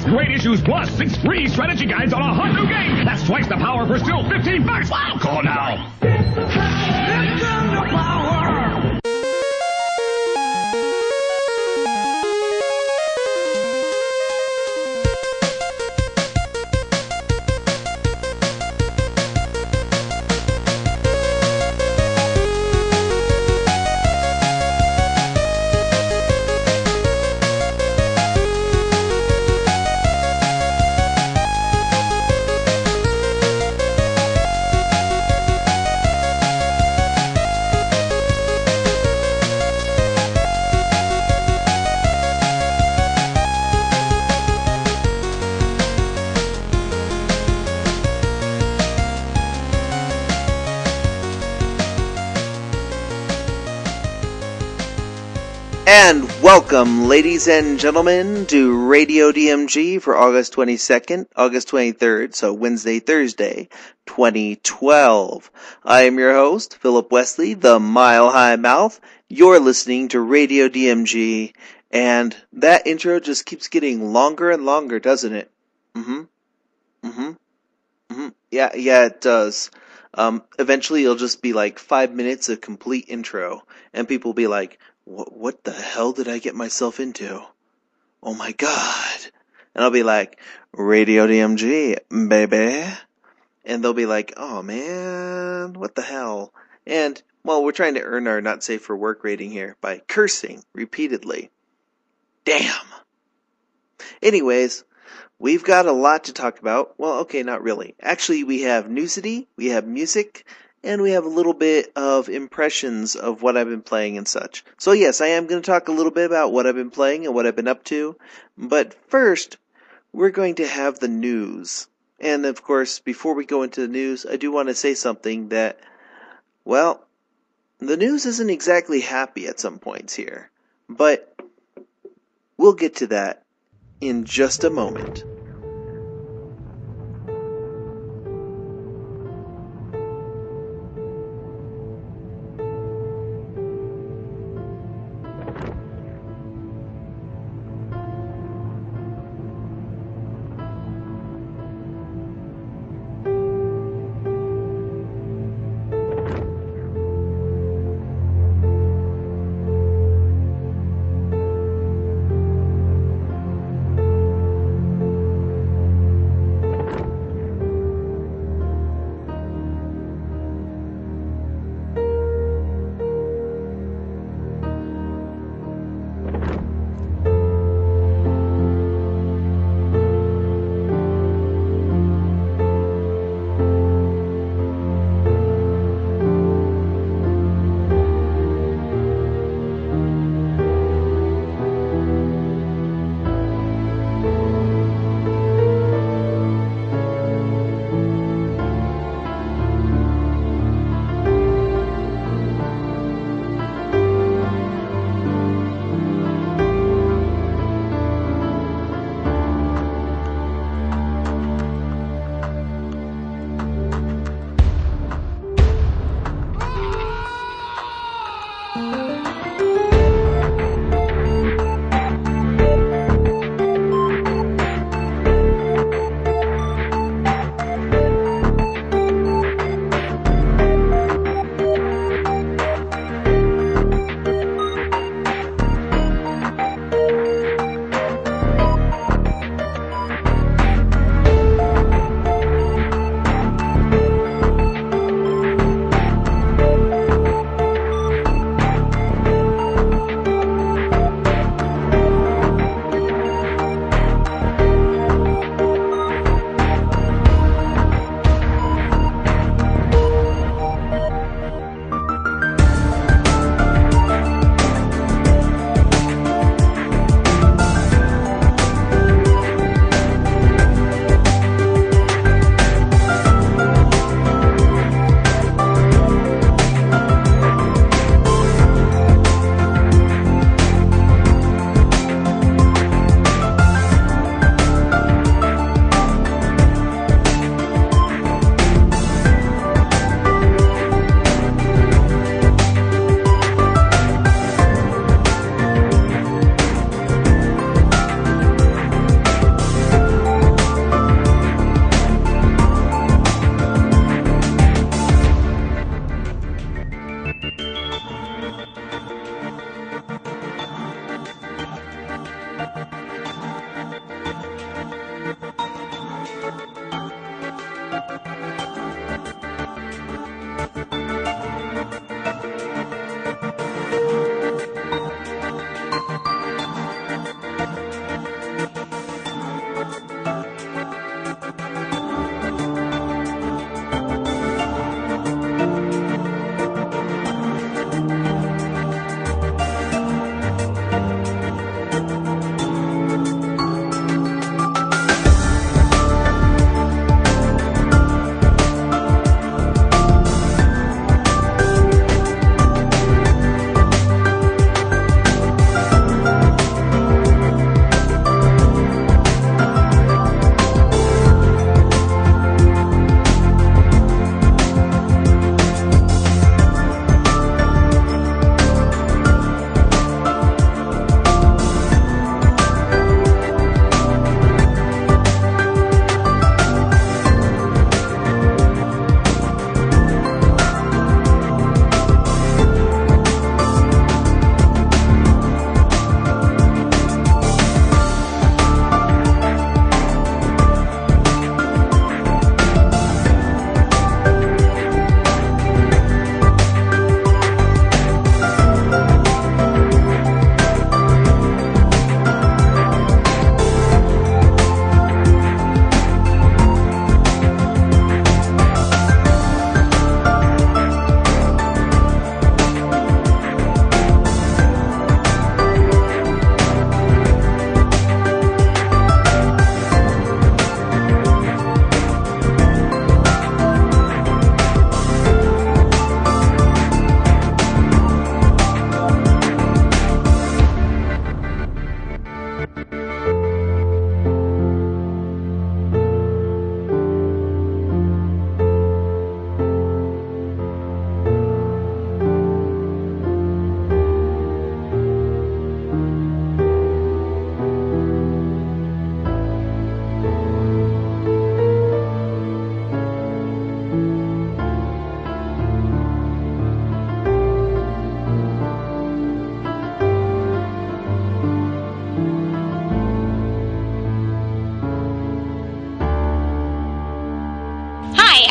great issues plus 6 free strategy guides on a hot new game. That's twice the power for still $15. Wow, call now. And welcome, ladies and gentlemen, to Radio DMG for August 22nd, August 23rd, so Wednesday, Thursday, 2012. I am your host, Philip Wesley, the Mile High Mouth. You're listening to Radio DMG, and that intro just keeps getting longer and longer, doesn't it? Yeah, it does. Eventually it'll just be like 5 minutes of complete intro, and people will be like, what the hell did I get myself into? Oh my god. And I'll be like, Radio DMG, baby. And they'll be like, oh man, what the hell? And, well, we're trying to earn our not safe for work rating here by cursing repeatedly. Damn. Anyways, we've got a lot to talk about. Well, okay, not really. Actually, we have newsity, we have music, and we have a little bit of impressions of what I've been playing and such. So yes, I am going to talk a little bit about what I've been playing and what I've been up to. But first, we're going to have the news. And of course, before we go into the news, I do want to say something that, well, the news isn't exactly happy at some points here. But we'll get to that in just a moment.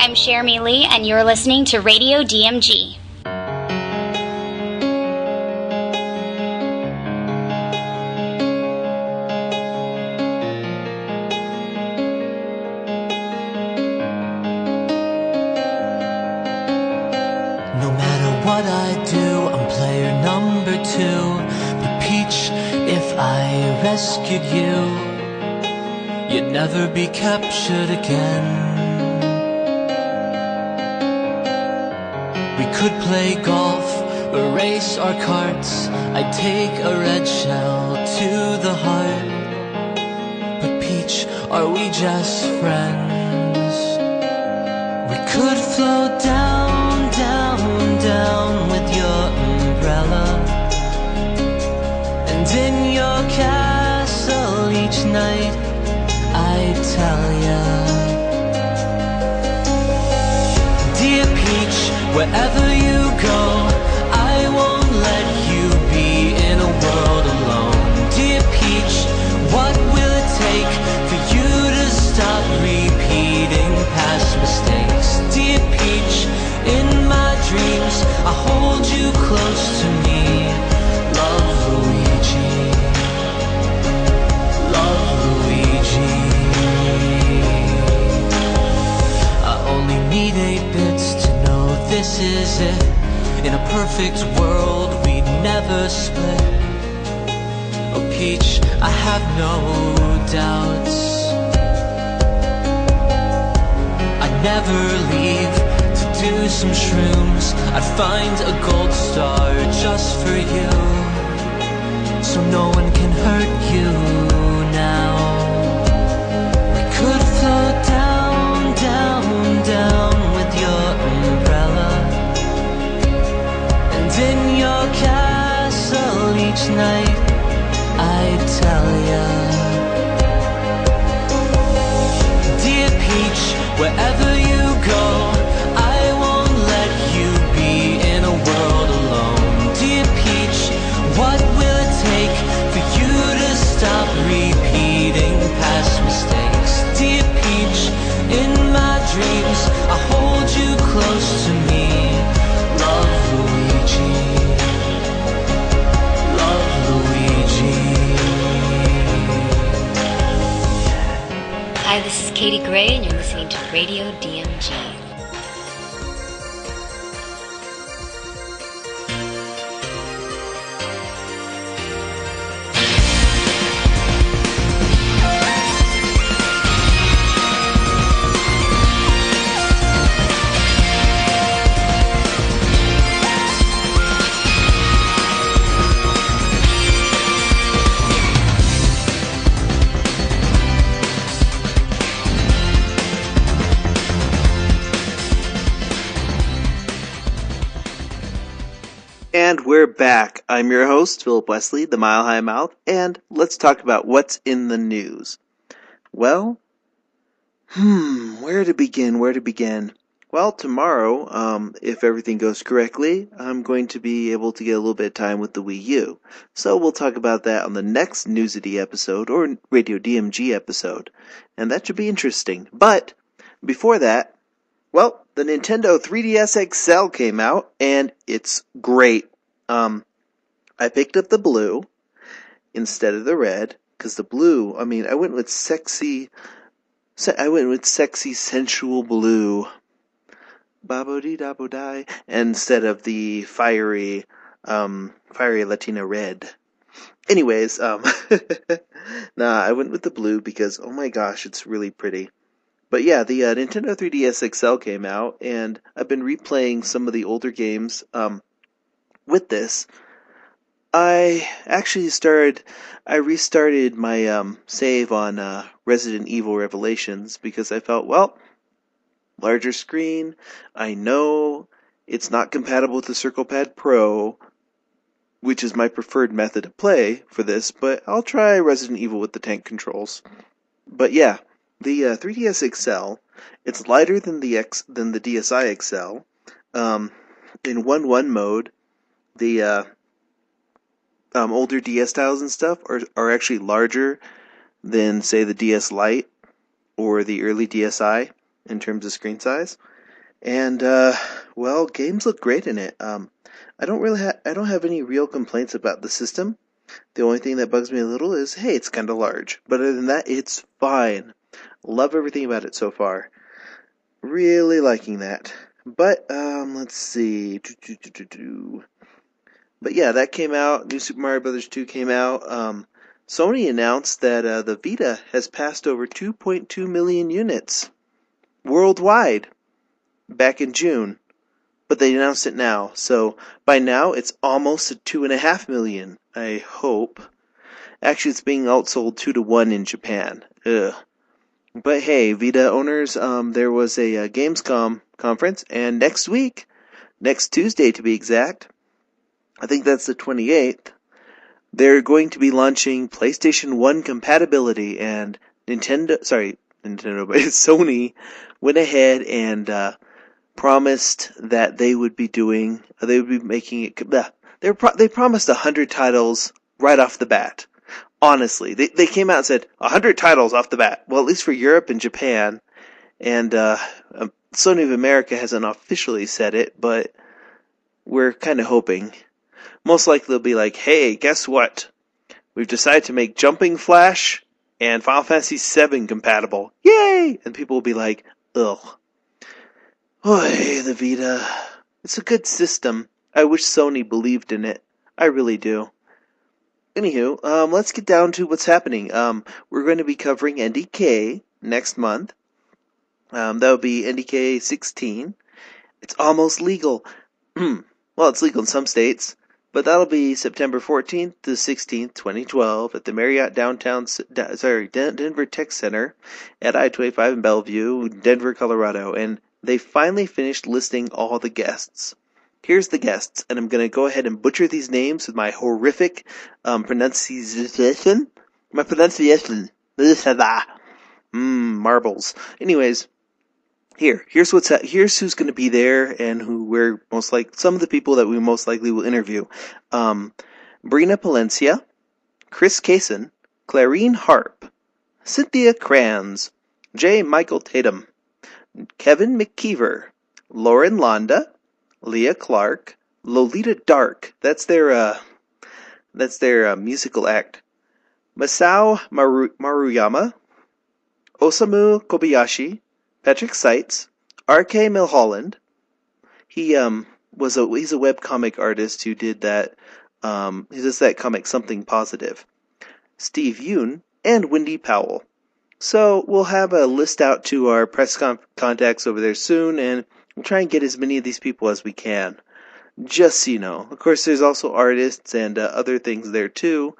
I'm Jeremy Lee, and you're listening to Radio DMG. No matter what I do, I'm player number 2. But Peach, if I rescued you, you'd never be captured again. We could play golf or race our carts. I'd take a red shell to the heart. But Peach, are we just friends? We could float down, down, down with your umbrella, and in your castle each night I'd tell ya, dear Peach, wherever you go, I won't let you be in a world alone. Dear Peach, what will it take for you to stop repeating past mistakes? Dear Peach, in my dreams I hold you close to me. Love, Luigi. Love, Luigi. I only need 8 bits to know this is it. In a perfect world we'd never split. Oh Peach, I have no doubts. I'd never leave to do some shrooms. I'd find a gold star just for you, so no one can hurt you now. We could float down, down, down with your umbrella, and in your castle each night I'd tell ya, dear Peach, wherever you go, I won't let you be in a world alone. Dear Peach, what will it take for you to stop repeating past mistakes? Dear Peach, in my dreams I hold you close to me. Love, Luigi. Love, Luigi. Hi, this is Katie Gray, and you're listening to Radio DMG. And we're back. I'm your host, Philip Wesley, the Mile High Mouth, and let's talk about what's in the news. Well, where to begin? Well, tomorrow, if everything goes correctly, I'm going to be able to get a little bit of time with the Wii U. So we'll talk about that on the next Newsity episode, or Radio DMG episode, and that should be interesting. But, before that, well, the Nintendo 3DS XL came out, and it's great. I picked up the blue instead of the red, because the blue, I went with sexy, sensual blue, babo-dee-da-bo-die, instead of the fiery Latina red. Anyways, I went with the blue because, oh my gosh, it's really pretty. But yeah, the Nintendo 3DS XL came out, and I've been replaying some of the older games with this. I restarted my save on Resident Evil Revelations because I felt, well, larger screen, I know it's not compatible with the CirclePad Pro, which is my preferred method of play for this, but I'll try Resident Evil with the tank controls. But yeah, the 3DS XL, it's lighter than the DSi XL. In 1.1 mode, the older DS styles and stuff are actually larger than, say, the DS Lite or the early DSi in terms of screen size. And well, games look great in it. I don't have any real complaints about the system. The only thing that bugs me a little is, hey, it's kind of large. But other than that, it's fine. Love everything about it so far. Really liking that. But let's see. But yeah, that came out. New Super Mario Bros. 2 came out. Sony announced that the Vita has passed over 2.2 million units worldwide back in June. But they announced it now, so by now it's almost at 2.5 million, I hope. Actually, it's being outsold 2-1 in Japan. Ugh. But hey, Vita owners, there was a Gamescom conference, and next week, next Tuesday to be exact, I think that's the 28th, they're going to be launching PlayStation 1 compatibility, and Nintendo, but Sony went ahead and promised that they would be making it, they promised 100 titles right off the bat. Honestly, they came out and said 100 titles off the bat. Well, at least for Europe and Japan, and Sony of America hasn't officially said it, but we're kind of hoping. Most likely they'll be like, hey, guess what? We've decided to make Jumping Flash and Final Fantasy VII compatible. Yay! And people will be like, ugh. Oy, the Vita. It's a good system. I wish Sony believed in it. I really do. Anywho, let's get down to what's happening. We're going to be covering NDK next month. That'll be NDK 16. It's almost legal. Well, it's legal in some states. But that'll be September 14th to 16th, 2012 at the Marriott Denver Tech Center at I-25 in Bellevue, Denver, Colorado. And they finally finished listing all the guests. Here's the guests, and I'm going to go ahead and butcher these names with my horrific pronunciation. My pronunciation. Marbles. Anyways, here's who's going to be there, and some of the people that we most likely will interview. Brina Palencia, Chris Kaysen, Clarine Harp, Cynthia Kranz, J. Michael Tatum, Kevin McKeever, Lauren Londa, Leah Clark, Lolita Dark. That's their musical act. Masao Maruyama, Osamu Kobayashi, Patrick Seitz, R.K. Milholland. He's a webcomic artist who did that. He does that comic Something Positive. Steve Yoon and Wendy Powell. So we'll have a list out to our press contacts over there soon, and we'll try and get as many of these people as we can. Just so you know. Of course, there's also artists and other things there too.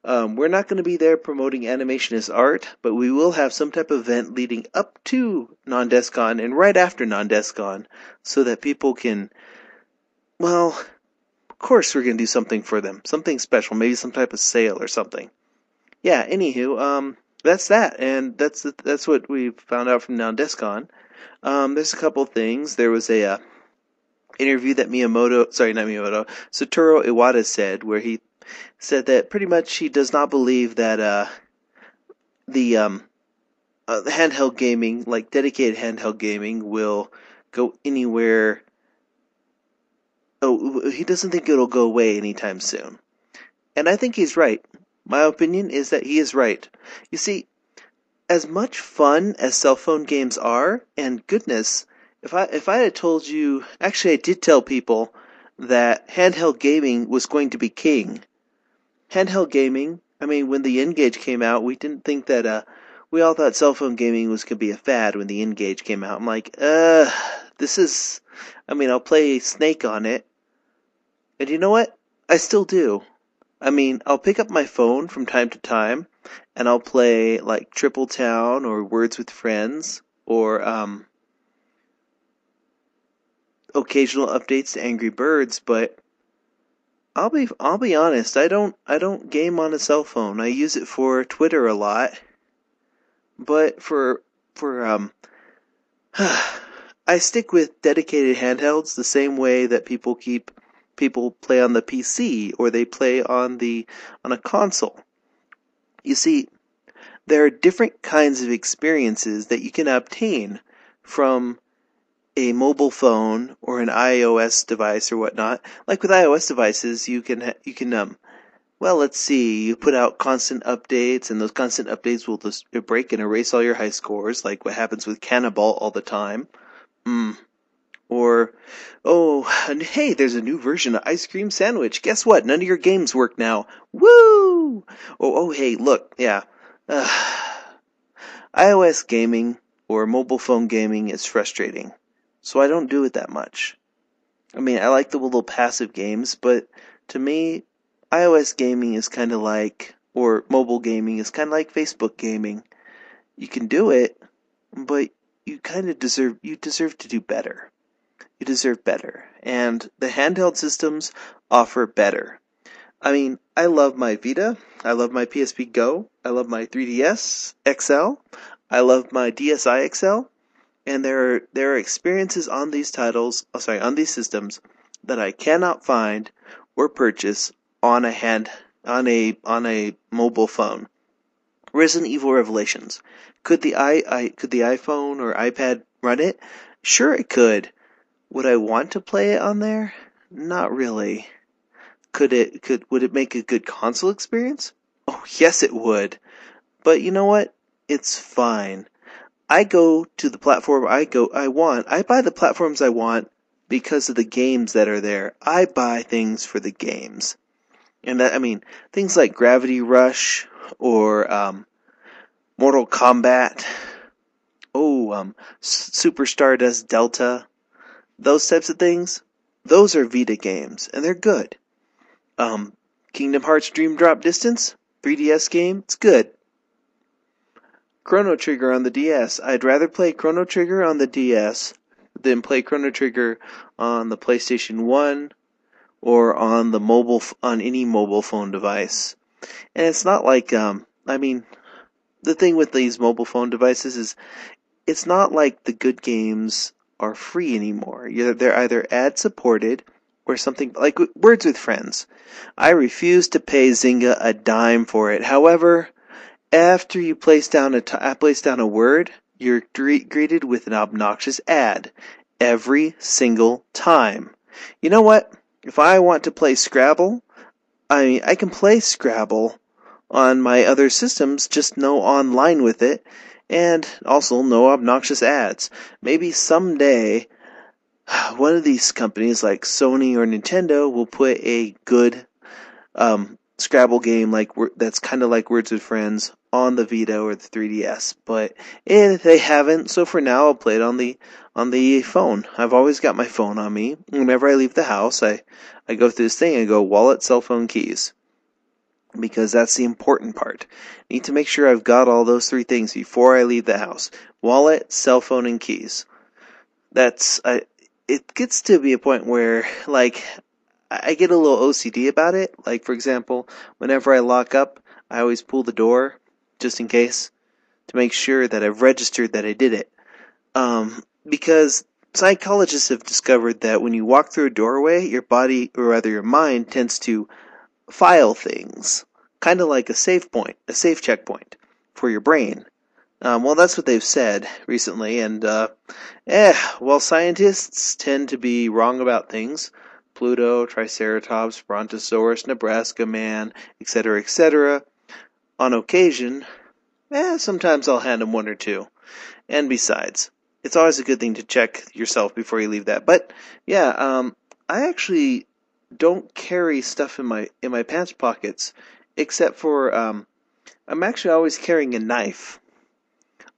We're not going to be there promoting animation as art, but we will have some type of event leading up to Non-DeskCon and right after Non-DeskCon, so that people can, well, of course we're going to do something for them. Something special, maybe some type of sale or something. Yeah, anywho, that's that, and that's what we found out from Non-DeskCon. There's a couple things. There was a interview that Satoru Iwata said, where he said that pretty much he does not believe that the handheld gaming, like dedicated handheld gaming, will go anywhere. Oh, he doesn't think it'll go away anytime soon. And I think he's right. My opinion is that he is right. You see, as much fun as cell phone games are, and goodness, if I had told you, actually I did tell people that handheld gaming was going to be king. Handheld gaming, I mean, when the N-Gage came out, we didn't think that, we all thought cell phone gaming was going to be a fad when the N-Gage came out. I'm like, I'll play Snake on it. And you know what? I still do. I mean, I'll pick up my phone from time to time, and I'll play, like, Triple Town or Words with Friends, or, occasional updates to Angry Birds, but I'll be honest, I don't game on a cell phone. I use it for Twitter a lot. But I stick with dedicated handhelds the same way that people play on the PC or they play on a console. You see, there are different kinds of experiences that you can obtain from a mobile phone or an iOS device or whatnot. Like with iOS devices, you can well, let's see, you put out constant updates, and those constant updates will just break and erase all your high scores, like what happens with Cannibal all the time. Or, oh, and hey, there's a new version of Ice Cream Sandwich. Guess what? None of your games work now. Woo! Oh, hey, look, yeah. iOS gaming or mobile phone gaming is frustrating, so I don't do it that much. I mean, I like the little passive games, but to me, iOS gaming is kind of like, or mobile gaming is kind of like Facebook gaming. You can do it, but you kind of deserve to do better. You deserve better. And the handheld systems offer better. I mean, I love my Vita. I love my PSP Go. I love my 3DS XL. I love my DSi XL. And there are experiences on these on these systems that I cannot find or purchase on a mobile phone. Resident Evil Revelations. Could the iPhone or iPad run it? Sure it could. Would I want to play it on there? Not really. Would it make a good console experience? Oh, yes it would. But you know what? It's fine. I go to the platform I want. I buy the platforms I want because of the games that are there. I buy things for the games. And things like Gravity Rush or Mortal Kombat. Super Stardust Delta. Those types of things. Those are Vita games, and they're good. Kingdom Hearts Dream Drop Distance, 3DS game, it's good. Chrono Trigger on the DS. I'd rather play Chrono Trigger on the DS than play Chrono Trigger on the PlayStation 1 or on any mobile phone device. And it's not like, the thing with these mobile phone devices is it's not like the good games are free anymore. They're either ad supported or something like Words with Friends. I refuse to pay Zynga a dime for it. However, after you place down a word, you're greeted with an obnoxious ad every single time. You know what? If I want to play Scrabble, I can play Scrabble on my other systems, just no online with it, and also no obnoxious ads. Maybe someday one of these companies like Sony or Nintendo will put a good Scrabble game that's kind of like Words with Friends on the Vita or the 3DS, but they haven't. So for now, I'll play it on the phone. I've always got my phone on me. Whenever I leave the house, I go through this thing. I go wallet, cell phone, keys, because that's the important part. I need to make sure I've got all those three things before I leave the house: wallet, cell phone, and keys. It gets to be a point where I get a little OCD about it. Like, for example, whenever I lock up, I always pull the door, just in case, to make sure that I've registered that I did it. Because psychologists have discovered that when you walk through a doorway, your body, or rather your mind, tends to file things. Kind of like a safe checkpoint for your brain. Well, that's what they've said recently, and, while scientists tend to be wrong about things, Pluto, Triceratops, Brontosaurus, Nebraska Man, etc., on occasion, sometimes I'll hand them one or two. And besides, it's always a good thing to check yourself before you leave that. But, I actually don't carry stuff in my pants pockets, except for, I'm actually always carrying a knife.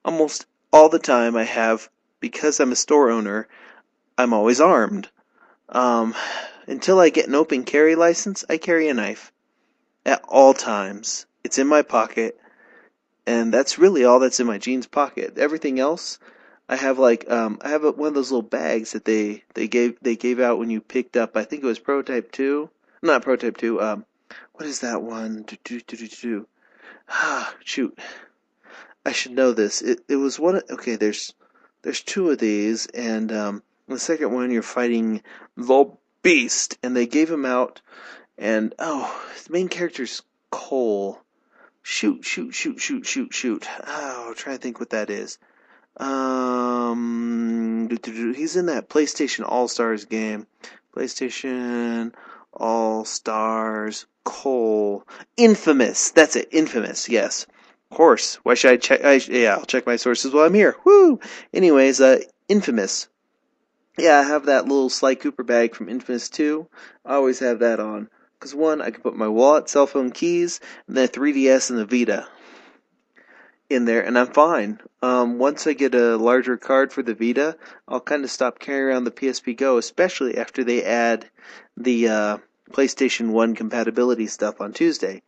Almost all the time because I'm a store owner, I'm always armed. Until I get an open carry license, I carry a knife. At all times. It's in my pocket. And that's really all that's in my jeans pocket. Everything else, I have one of those little bags that they gave out when you picked up, I think it was Prototype 2. Not Prototype 2, what is that one? Shoot. I should know this. It was one, okay, there's two of these, and, the second one you're fighting the Beast, and they gave him out, and, the main character's Cole. Shoot. Oh, I'm trying to think what that is. He's in that PlayStation All-Stars game. PlayStation All-Stars Cole. Infamous. That's it. Infamous. Yes. Of course. Why should I check? I'll check my sources while I'm here. Woo! Anyways, Infamous. Yeah, I have that little Sly Cooper bag from Infamous 2. I always have that on. Because one, I can put my wallet, cell phone keys, and then 3DS and the Vita in there, and I'm fine. Once I get a larger card for the Vita, I'll kind of stop carrying around the PSP Go, especially after they add the PlayStation 1 compatibility stuff on Tuesday.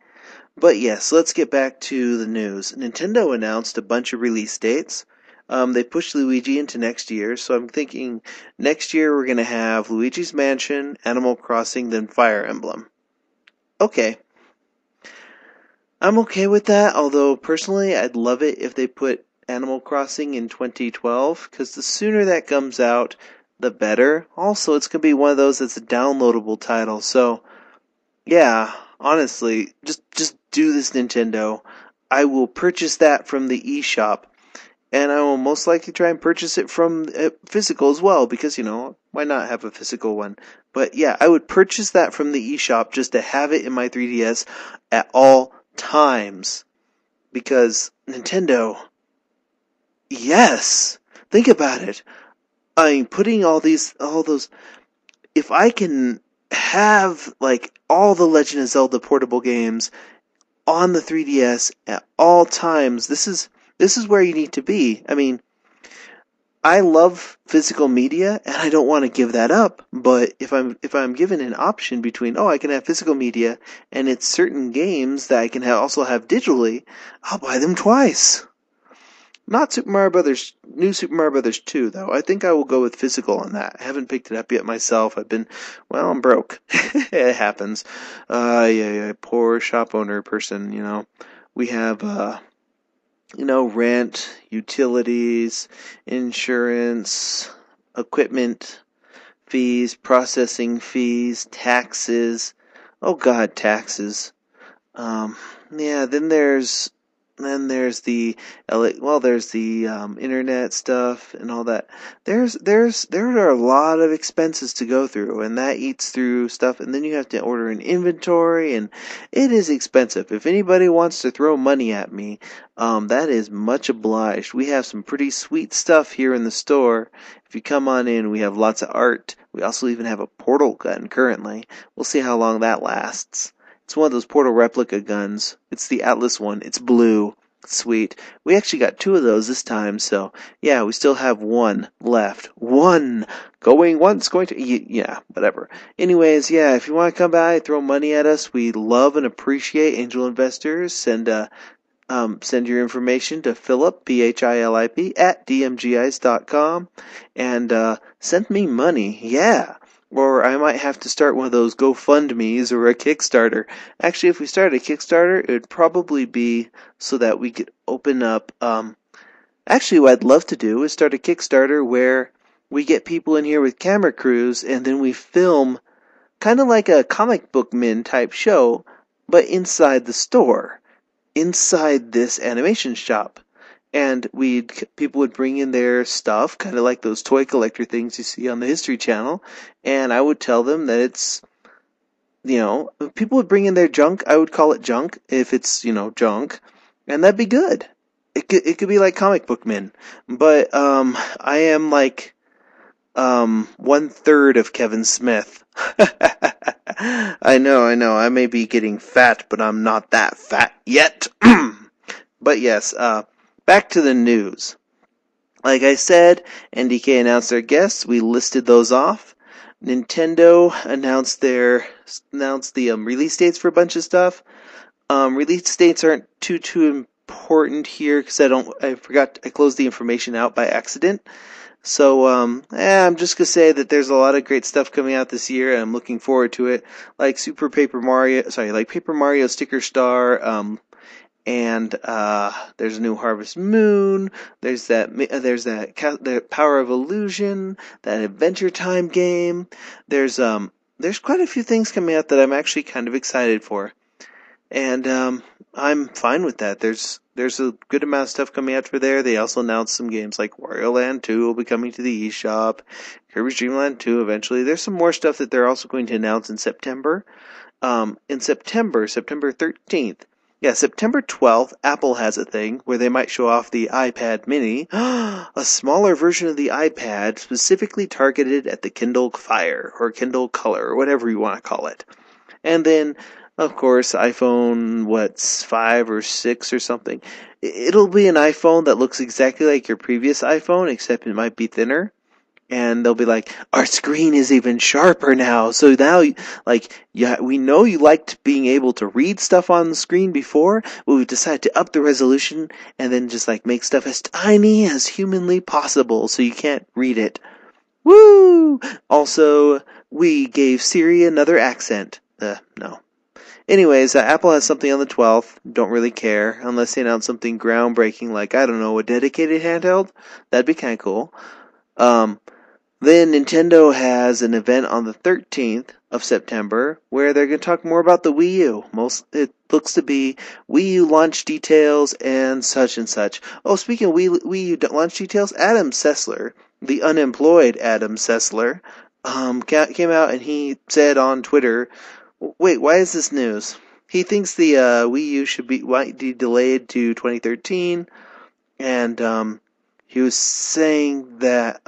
But yes, let's get back to the news. Nintendo announced a bunch of release dates. They pushed Luigi into next year, so I'm thinking next year we're going to have Luigi's Mansion, Animal Crossing, then Fire Emblem. Okay. I'm okay with that, although personally I'd love it if they put Animal Crossing in 2012, because the sooner that comes out, the better. Also, it's going to be one of those that's a downloadable title, so yeah, honestly, just do this, Nintendo. I will purchase that from the eShop, and I will most likely try and purchase it from physical as well, because, why not have a physical one? But yeah, I would purchase that from the eShop just to have it in my 3DS at all times, because Nintendo, yes, think about it. I mean, putting all those, if I can have like all the Legend of Zelda portable games on the 3DS at all times, this is where you need to be. I mean, I love physical media, and I don't want to give that up. But if I'm given an option between, I can have physical media and it's certain games that I can also have digitally, I'll buy them twice. Not New Super Mario Brothers 2, though. I think I will go with physical on that. I haven't picked it up yet myself. I'm broke. It happens. Yeah, poor shop owner person, We have, rent, utilities, insurance, equipment fees, processing fees, taxes. Oh God, taxes. Yeah, then there's the internet stuff and all that. There are a lot of expenses to go through, and that eats through stuff, and then you have to order an inventory, and it is expensive. If anybody wants to throw money at me, that is much obliged. We have some pretty sweet stuff here in the store. If you come on in, we have lots of art. We also even have a portal gun currently. We'll see how long that lasts. It's one of those Portal replica guns. It's the Atlas one. It's blue. Sweet. We actually got 2 of those this time, so yeah, we still have 1 left. 1! Going once, going to... Yeah, whatever. Anyways, yeah, if you want to come by, throw money at us, we love and appreciate angel investors. Send your information to Philip, Philip, at dmgice.com, and send me money. Yeah. Or I might have to start one of those GoFundMes or a Kickstarter. Actually, if we started a Kickstarter, it would probably be so that we could open up... Actually, what I'd love to do is start a Kickstarter where we get people in here with camera crews, and then we film kind of like a comic book men type show, but inside the store. Inside this animation shop. And people would bring in their stuff, kind of like those toy collector things you see on the History Channel, and I would tell them that it's, people would bring in their junk. I would call it junk if it's, junk, and that'd be good. It could be like comic book men, but I am like 1/3 of Kevin Smith. I know. I may be getting fat, but I'm not that fat yet. But yes, back to the news. Like I said, NDK announced their guests. We listed those off. Nintendo announced the release dates for a bunch of stuff. Release dates aren't too important here because I closed the information out by accident. So, I'm just gonna say that there's a lot of great stuff coming out this year, and I'm looking forward to it. Like Paper Mario Sticker Star, and there's a new Harvest Moon. There's that Power of Illusion, that Adventure Time game. There's quite a few things coming out that I'm actually kind of excited for, and I'm fine with that. There's there's a good amount of stuff coming out for there. They also announced some games like Wario Land 2 will be coming to the eShop, Kirby's Dream Land 2 eventually. There's some more stuff that they're also going to announce in September. September 13th. Yeah, September 12th, Apple has a thing where they might show off the iPad mini, a smaller version of the iPad specifically targeted at the Kindle Fire or Kindle Color or whatever you want to call it. And then, of course, iPhone, 5 or 6 or something. It'll be an iPhone that looks exactly like your previous iPhone, except it might be thinner. And they'll be like, our screen is even sharper now. So now, we know you liked being able to read stuff on the screen before, but we've decided to up the resolution and then just make stuff as tiny as humanly possible so you can't read it. Woo! Also, we gave Siri another accent. No. Anyways, Apple has something on the 12th. Don't really care unless they announce something groundbreaking like, I don't know, a dedicated handheld. That'd be kind of cool. Then Nintendo has an event on the 13th of September where they're going to talk more about the Wii U. It looks to be Wii U launch details and such and such. Oh, speaking of Wii U launch details, Adam Sessler, the unemployed Adam Sessler, came out and he said on Twitter, wait, why is this news? He thinks the Wii U might be delayed to 2013, and he was saying that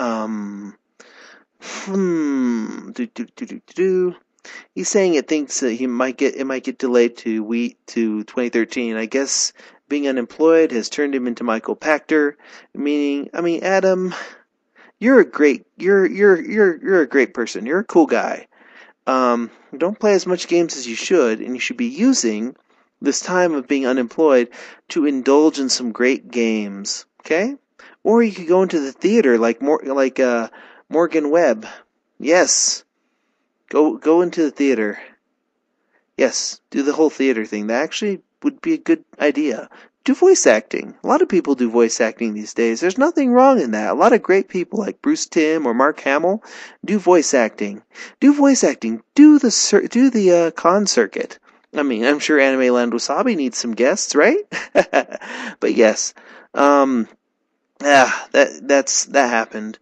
he's saying it thinks that it might get delayed to 2013. I guess being unemployed has turned him into Michael Pachter, meaning, Adam, you're a great person. You're a cool guy. Don't play as much games as you should, and you should be using this time of being unemployed to indulge in some great games. Okay? Or you could go into the theater like Morgan Webb. Yes. Go into the theater. Yes, do the whole theater thing. That actually would be a good idea. Do voice acting. A lot of people do voice acting these days. There's nothing wrong in that. A lot of great people like Bruce Timm or Mark Hamill do voice acting. Do the con circuit. I'm sure Anime Land Wasabi needs some guests, right? But yes. That happened.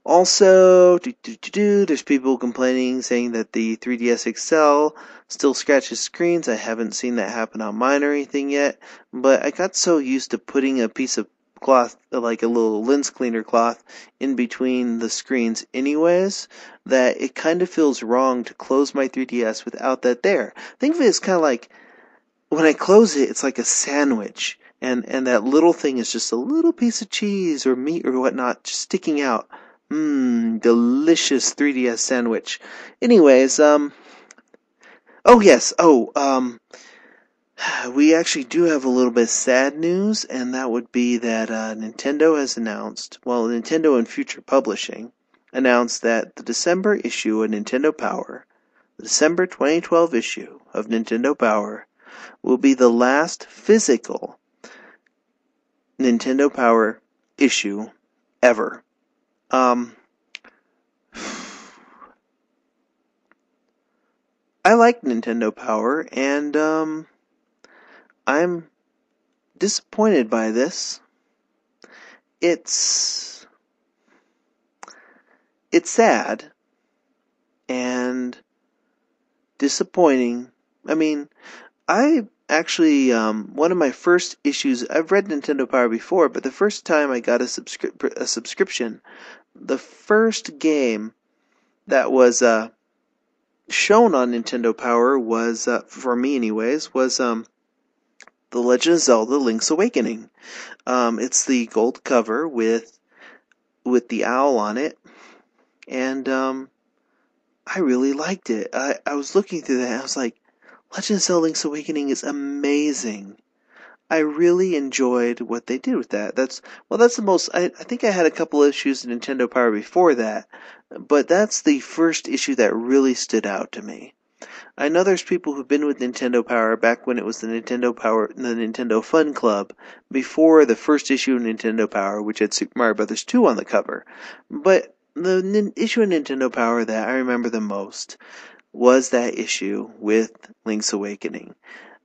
Also, there's people complaining, saying that the 3DS XL still scratches screens. I haven't seen that happen on mine or anything yet, but I got so used to putting a piece of cloth, like a little lens cleaner cloth, in between the screens anyways, that it kind of feels wrong to close my 3DS without that there. Think of it as kind of like, when I close it, it's like a sandwich, and that little thing is just a little piece of cheese or meat or whatnot just sticking out. Delicious 3DS sandwich. Anyways, we actually do have a little bit of sad news, and that would be that Nintendo has announced, Nintendo and Future Publishing announced that the December issue of Nintendo Power, the December 2012 issue of Nintendo Power, will be the last physical Nintendo Power issue ever. I like Nintendo Power, and I'm disappointed by this. It's sad and disappointing. I actually, one of my first issues, I've read Nintendo Power before, but the first time I got a subscription, the first game that was shown on Nintendo Power was, for me anyways, was The Legend of Zelda: Link's Awakening. It's the gold cover with the owl on it, and I really liked it. I was looking through that, and I was like, Legend of Zelda: Link's Awakening is amazing. I really enjoyed what they did with that. That's the most, I think I had a couple issues in Nintendo Power before that, but that's the first issue that really stood out to me. I know there's people who've been with Nintendo Power back when it was the Nintendo Fun Club, before the first issue of Nintendo Power, which had Super Mario Bros. 2 on the cover. But the issue of Nintendo Power that I remember the most was that issue with Link's Awakening.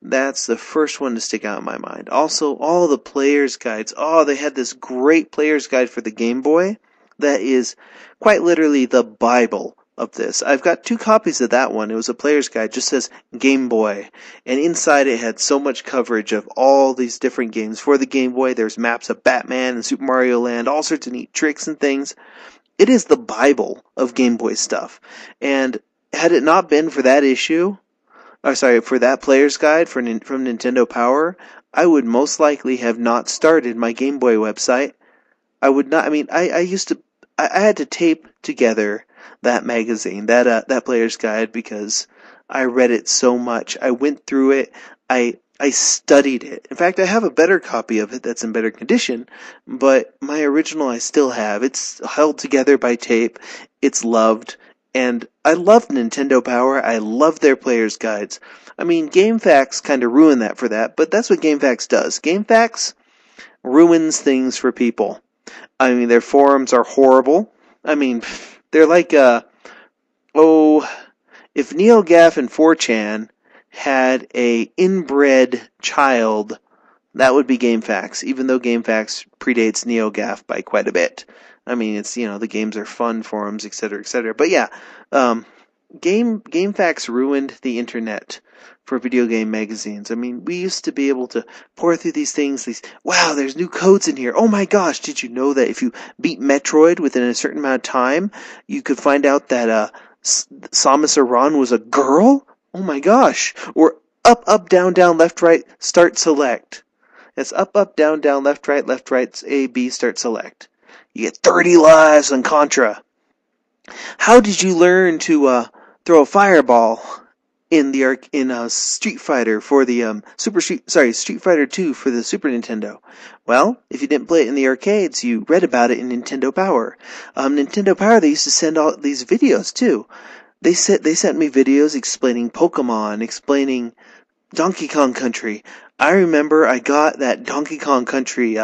That's the first one to stick out in my mind. Also, all the player's guides. Oh, they had this great player's guide for the Game Boy that is quite literally the Bible of this. I've got 2 copies of that one. It was a player's guide, just says Game Boy. And inside it had so much coverage of all these different games for the Game Boy. There's maps of Batman and Super Mario Land, all sorts of neat tricks and things. It is the Bible of Game Boy stuff. And had it not been for that issue, for that player's guide from Nintendo Power, I would most likely have not started my Game Boy website. I would not, I had to tape together that magazine, that player's guide, because I read it so much. I went through it, I studied it. In fact, I have a better copy of it that's in better condition, but my original I still have. It's held together by tape, it's loved, and I love Nintendo Power. I love their player's guides. I mean, GameFAQs kind of ruined that for that, but that's what GameFAQs does. GameFAQs ruins things for people. I mean, their forums are horrible. I mean, they're like, if NeoGAF and 4chan had a inbred child, that would be GameFAQs, even though GameFAQs predates NeoGAF by quite a bit. I mean, it's, the games are fun forums, etc., etc. But yeah, GameFAQs ruined the internet for video game magazines. I mean, we used to be able to pour through these things, wow, there's new codes in here. Oh my gosh, did you know that if you beat Metroid within a certain amount of time, you could find out that Samus Aran was a girl? Oh my gosh. Or up, down, left, right, start, select. It's up, down, left, right, A, B, start, select. You get 30 lives on Contra. How did you learn to throw a fireball in Street Fighter for the Street Fighter 2 for the Super Nintendo? Well, if you didn't play it in the arcades, you read about it in Nintendo Power. Nintendo Power, they used to send all these videos too. They sent me videos explaining Pokemon, explaining Donkey Kong Country. I remember I got that Donkey Kong Country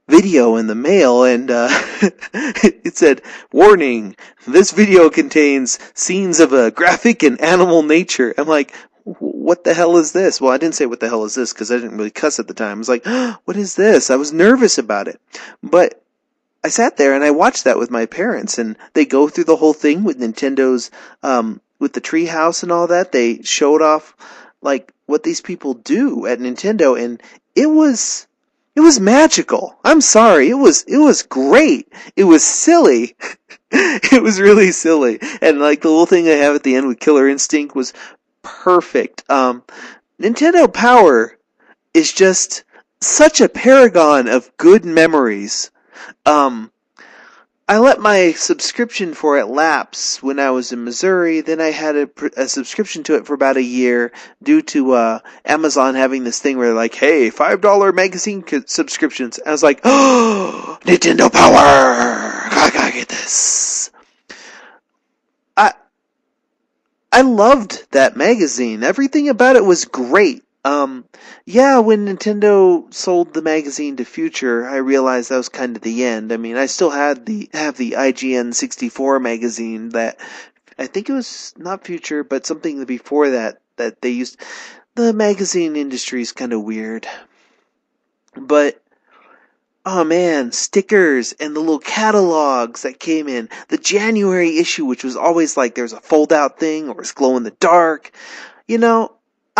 video in the mail, and it said, "Warning, this video contains scenes of a graphic and animal nature." I'm like, what the hell is this? Well, I didn't say what the hell is this because I didn't really cuss at the time. I was like, what is this? I was nervous about it. But I sat there and I watched that with my parents, and they go through the whole thing with Nintendo's, with the treehouse and all that. They showed off, like, what these people do at Nintendo, and it was magical. I'm sorry. It was great. It was silly. It was really silly. And like the little thing I have at the end with Killer Instinct was perfect. Nintendo Power is just such a paragon of good memories. I let my subscription for it lapse when I was in Missouri. Then I had a subscription to it for about a year due to Amazon having this thing where they're like, hey, $5 magazine subscriptions. And I was like, oh, Nintendo Power! I gotta get this. I loved that magazine. Everything about it was great. Yeah, when Nintendo sold the magazine to Future, I realized that was kind of the end. I mean, I still have the IGN 64 magazine that, I think it was not Future, but something before that they used. The magazine industry is kind of weird. But, oh man, stickers and the little catalogs that came in. The January issue, which was always like there's a fold-out thing or it's glow in the dark.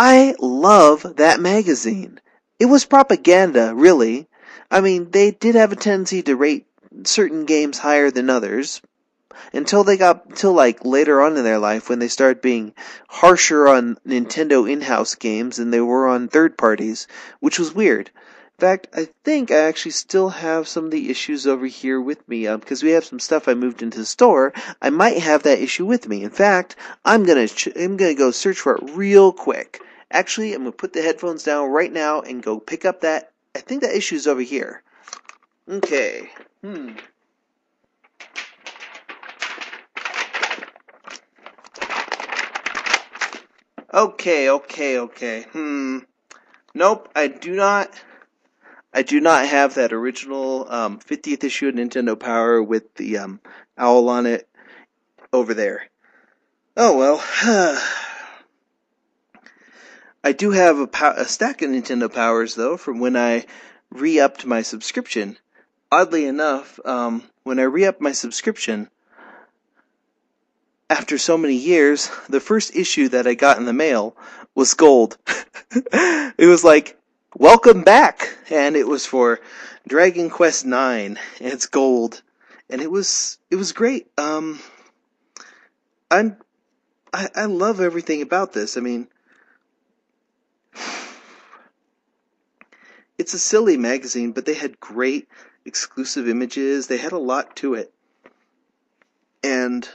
I love that magazine. It was propaganda, really. I mean, they did have a tendency to rate certain games higher than others until like later on in their life when they started being harsher on Nintendo in-house games than they were on third parties, which was weird. In fact, I think I actually still have some of the issues over here with me, because we have some stuff I moved into the store. I might have that issue with me. In fact, I'm gonna go search for it real quick. Actually, I'm gonna put the headphones down right now and go pick up that. I think that issue's over here. Okay. Okay. Nope, I do not have that original 50th issue of Nintendo Power with the owl on it over there. Oh well. I do have a stack of Nintendo Powers, though, from when I re-upped my subscription. Oddly enough, when I re-upped my subscription, after so many years, the first issue that I got in the mail was gold. It was like, welcome back! And it was for Dragon Quest IX, and it's gold. And it was great. I love everything about this. I mean, it's a silly magazine, but they had great exclusive images. They had a lot to it. And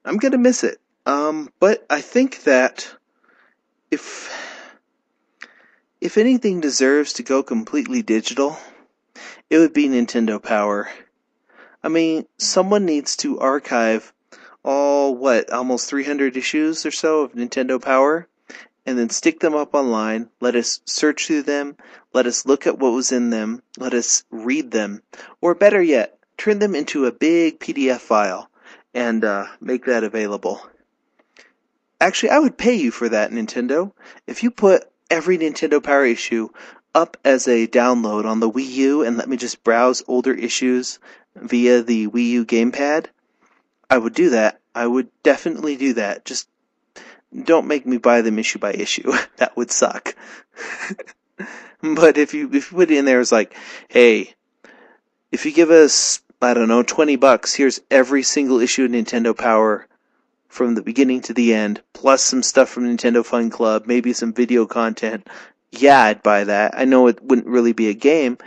I'm going to miss it. But I think that if anything deserves to go completely digital, it would be Nintendo Power. I mean, someone needs to archive almost 300 issues or so of Nintendo Power, and then stick them up online, let us search through them, let us look at what was in them, let us read them, or better yet, turn them into a big PDF file, and make that available. Actually, I would pay you for that, Nintendo. If you put every Nintendo Power issue up as a download on the Wii U and let me just browse older issues via the Wii U gamepad, I would do that. I would definitely do that. Just don't make me buy them issue by issue. That would suck. But if you put it in there, it's like, hey, if you give us, I don't know, $20, here's every single issue of Nintendo Power from the beginning to the end, plus some stuff from Nintendo Fun Club, maybe some video content. Yeah, I'd buy that. I know it wouldn't really be a game,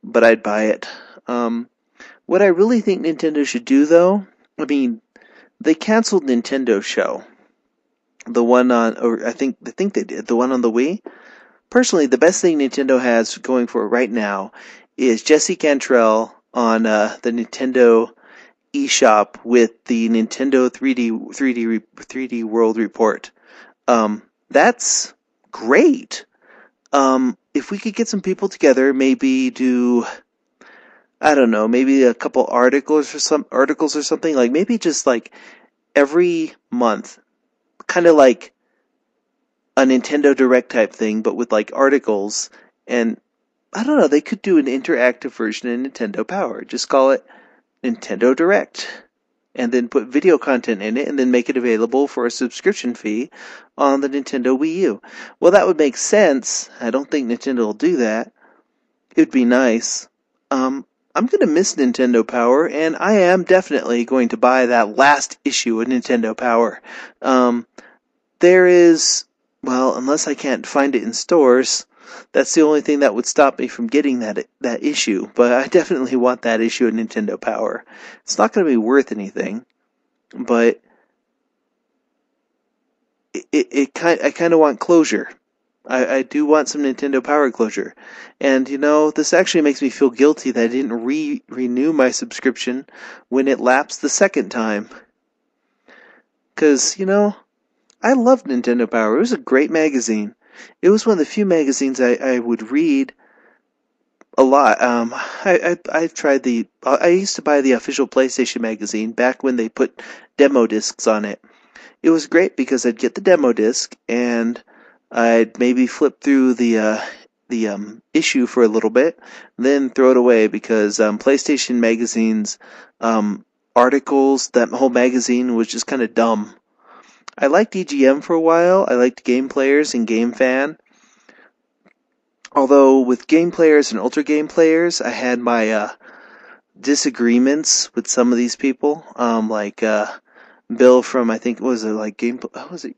but I'd buy it. What I really think Nintendo should do, though, I mean, they canceled Nintendo Show. The one on, or I think they did, the one on the Wii. Personally, the best thing Nintendo has going for it right now is Jesse Cantrell on the Nintendo eShop with the Nintendo 3D World Report. That's great. If we could get some people together, maybe do, I don't know, maybe a couple articles or something, like maybe just like every month, kind of like a Nintendo Direct type thing, but with like articles, and I don't know, they could do an interactive version of Nintendo Power. Just call it Nintendo Direct, and then put video content in it, and then make it available for a subscription fee on the Nintendo Wii U. Well, that would make sense. I don't think Nintendo will do that. It would be nice. I'm going to miss Nintendo Power, and I am definitely going to buy that last issue of Nintendo Power. There is, well, unless I can't find it in stores, that's the only thing that would stop me from getting that issue. But I definitely want that issue of Nintendo Power. It's not going to be worth anything, but I kind of want closure. I do want some Nintendo Power closure. And, you know, this actually makes me feel guilty that I didn't renew my subscription when it lapsed the second time. Because, you know, I loved Nintendo Power. It was a great magazine. It was one of the few magazines I would read a lot. I've tried I used to buy the official PlayStation magazine back when they put demo discs on it. It was great because I'd get the demo disc and I'd maybe flip through the issue for a little bit, then throw it away because PlayStation magazine's articles, that whole magazine was just kind of dumb. I liked EGM for a while. I liked Game Players and Game Fan. Although with Game Players and Ultra Game Players, I had my disagreements with some of these people. Like Bill from, I think, was it like Game? What was it?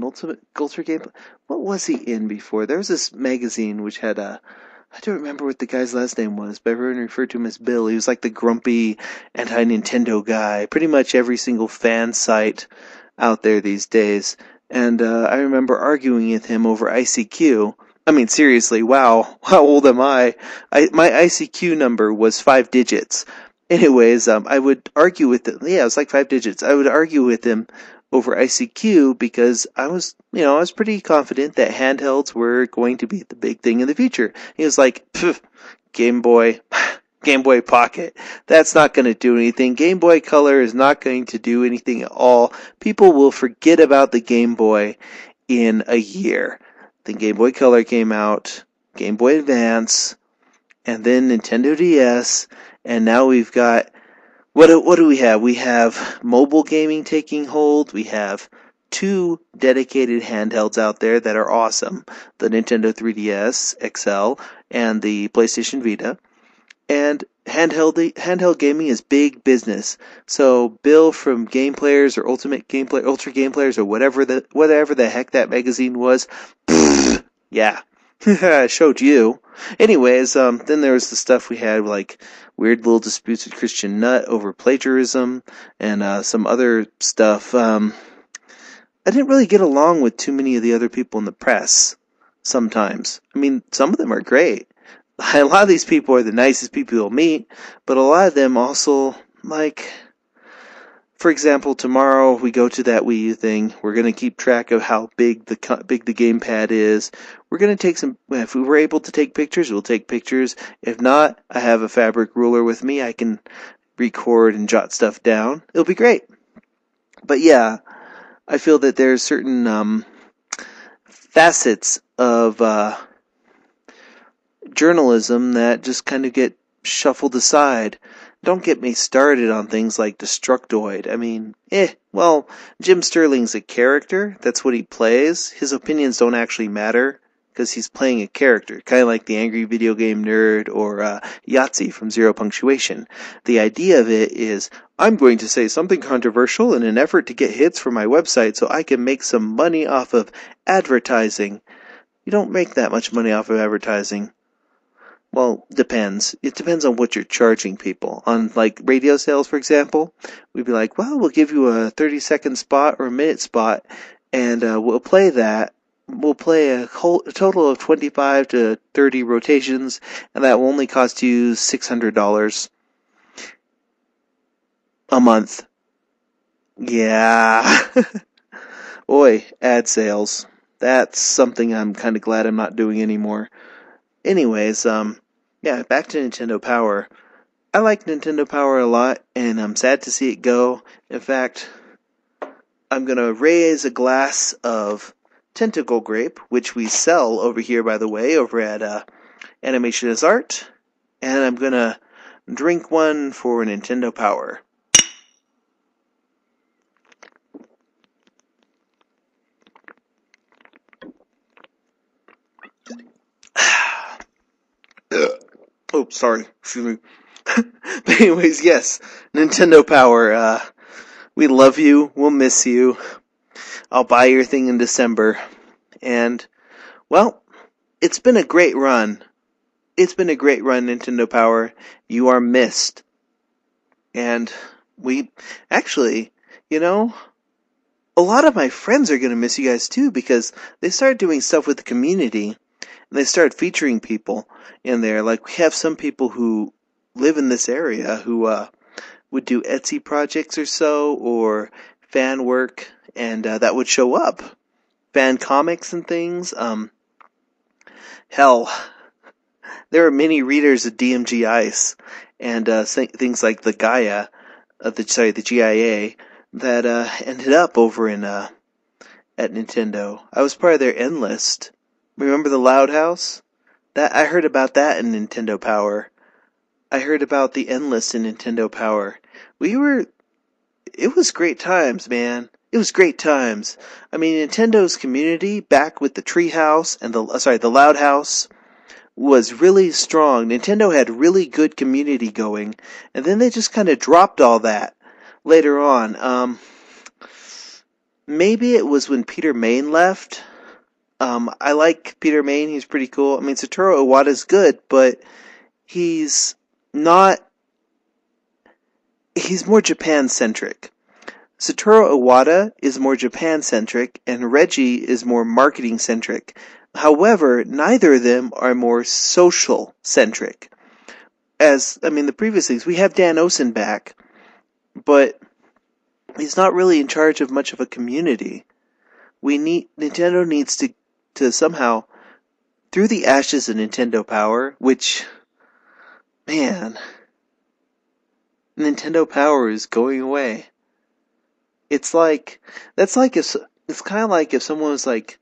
Ultimate Ultra Game. What was he in before? There was this magazine which had I don't remember what the guy's last name was, but everyone referred to him as Bill. He was like the grumpy anti-Nintendo guy. Pretty much every single fan site out there these days. And I remember arguing with him over ICQ. I mean, seriously, wow, how old am I? My ICQ number was 5 digits. Anyways, I would argue with him. Yeah, it was like 5 digits. I would argue with him over ICQ because I was pretty confident that handhelds were going to be the big thing in the future. He was like, Game Boy Pocket, that's not going to do anything. Game Boy Color is not going to do anything at all. People will forget about the Game Boy in a year. Then Game Boy Color came out, Game Boy Advance, and then Nintendo DS, and now we've got, what do we have? We have mobile gaming taking hold. We have 2 dedicated handhelds out there that are awesome. The Nintendo 3DS XL and the PlayStation Vita. And handheld gaming is big business. So Bill from Game Players or Ultra Game Players or whatever the heck that magazine was, yeah, I showed you. Anyways, then there was the stuff we had like weird little disputes with Christian Nutt over plagiarism and some other stuff. I didn't really get along with too many of the other people in the press. Sometimes, I mean, some of them are great. A lot of these people are the nicest people you'll meet, but a lot of them also, like, for example, tomorrow we go to that Wii U thing. We're going to keep track of how big the gamepad is. We're going to take some, if we were able to take pictures, we'll take pictures. If not, I have a fabric ruler with me. I can record and jot stuff down. It'll be great. But yeah, I feel that there's certain facets of journalism that just kind of get shuffled aside. Don't get me started on things like Destructoid. I mean, well, Jim Sterling's a character. That's what he plays. His opinions don't actually matter because he's playing a character, kind of like the Angry Video Game Nerd or Yahtzee from Zero Punctuation. The idea of it is, I'm going to say something controversial in an effort to get hits for my website so I can make some money off of advertising. You don't make that much money off of advertising. Well, depends. It depends on what you're charging people. On, like, radio sales, for example, we'd be like, well, we'll give you a 30-second spot or a minute spot, and we'll play that. We'll play a total of 25 to 30 rotations, and that will only cost you $600 a month. Yeah. Oi, ad sales. That's something I'm kind of glad I'm not doing anymore. Anyways, yeah, back to Nintendo Power. I like Nintendo Power a lot, and I'm sad to see it go. In fact, I'm gonna raise a glass of Tentacle Grape, which we sell over here, by the way, over at Animation is Art, and I'm gonna drink one for Nintendo Power. Oh, sorry. Excuse me. But anyways, yes. Nintendo Power. We love you. We'll miss you. I'll buy your thing in December. And, well, it's been a great run. It's been a great run, Nintendo Power. You are missed. And actually, a lot of my friends are going to miss you guys too because they started doing stuff with the community. And they started featuring people in there. Like, we have some people who live in this area who would do Etsy projects or so, or fan work, and that would show up. Fan comics and things. Hell, there are many readers of DMG Ice, and things like the Gaia, the GIA, that ended up over in at Nintendo. I was part of their end list. Remember the Loud House? I heard about that in Nintendo Power. I heard about the Endless in Nintendo Power. It was great times, man. It was great times. I mean, Nintendo's community, back with the Treehouse and the Loud House, was really strong. Nintendo had really good community going, and then they just kind of dropped all that later on. Maybe it was when Peter Main left. I like Peter Main. He's pretty cool. I mean, Satoru Iwata's good, but he's more Japan-centric. Satoru Iwata is more Japan-centric, and Reggie is more marketing-centric. However, neither of them are more social-centric. The previous things, we have Dan Osen back, but he's not really in charge of much of a community. Nintendo needs to somehow, through the ashes of Nintendo Power, which, man, Nintendo Power is going away. It's like, that's like if it's kind of like if someone was like,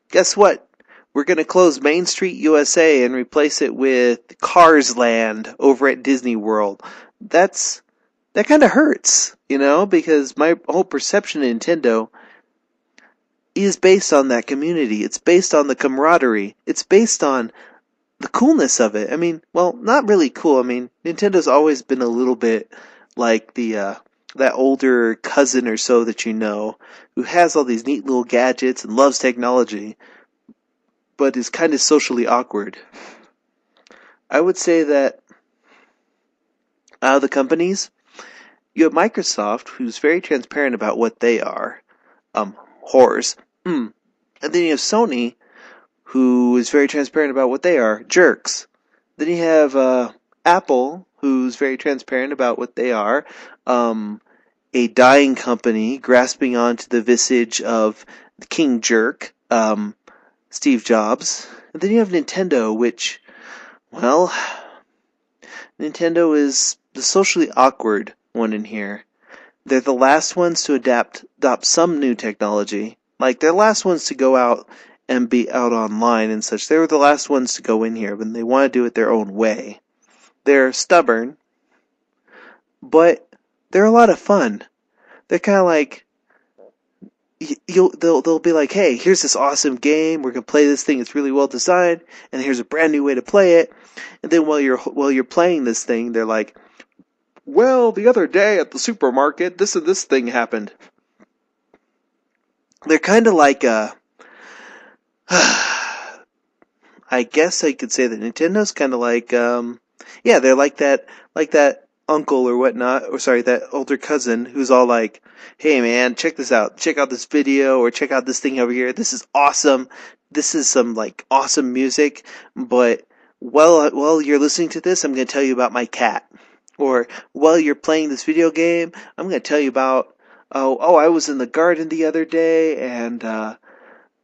guess what? We're going to close Main Street USA and replace it with Cars Land over at Disney World. That kind of hurts, because my whole perception of Nintendo is based on that community. It's based on the camaraderie. It's based on the coolness of it. I mean, well, not really cool. I mean, Nintendo's always been a little bit like that older cousin or so that who has all these neat little gadgets and loves technology, but is kind of socially awkward. I would say that out of the companies, you have Microsoft, who's very transparent about what they are. Whores. And then you have Sony, who is very transparent about what they are. Jerks. Then you have Apple, who's very transparent about what they are. A dying company grasping onto the visage of the King Jerk, Steve Jobs. And then you have Nintendo, which, well, Nintendo is the socially awkward one in here. They're the last ones to adopt some new technology. Like, they're the last ones to go out and be out online and such. They were the last ones to go in here, but they want to do it their own way. They're stubborn, but they're a lot of fun. They're kind of like, they'll be like, hey, here's this awesome game. We're gonna play this thing. It's really well designed, and here's a brand new way to play it. And then while you're playing this thing, they're like, well, the other day at the supermarket, this and this thing happened. They're kind of like I guess I could say that Nintendo's kind of like, they're like that uncle or whatnot, that older cousin who's all like, hey man, check this out. Check out this video, or check out this thing over here. This is awesome. This is some like awesome music, but while you're listening to this, I'm going to tell you about my cat. Or while you're playing this video game, I'm going to tell you about, I was in the garden the other day, and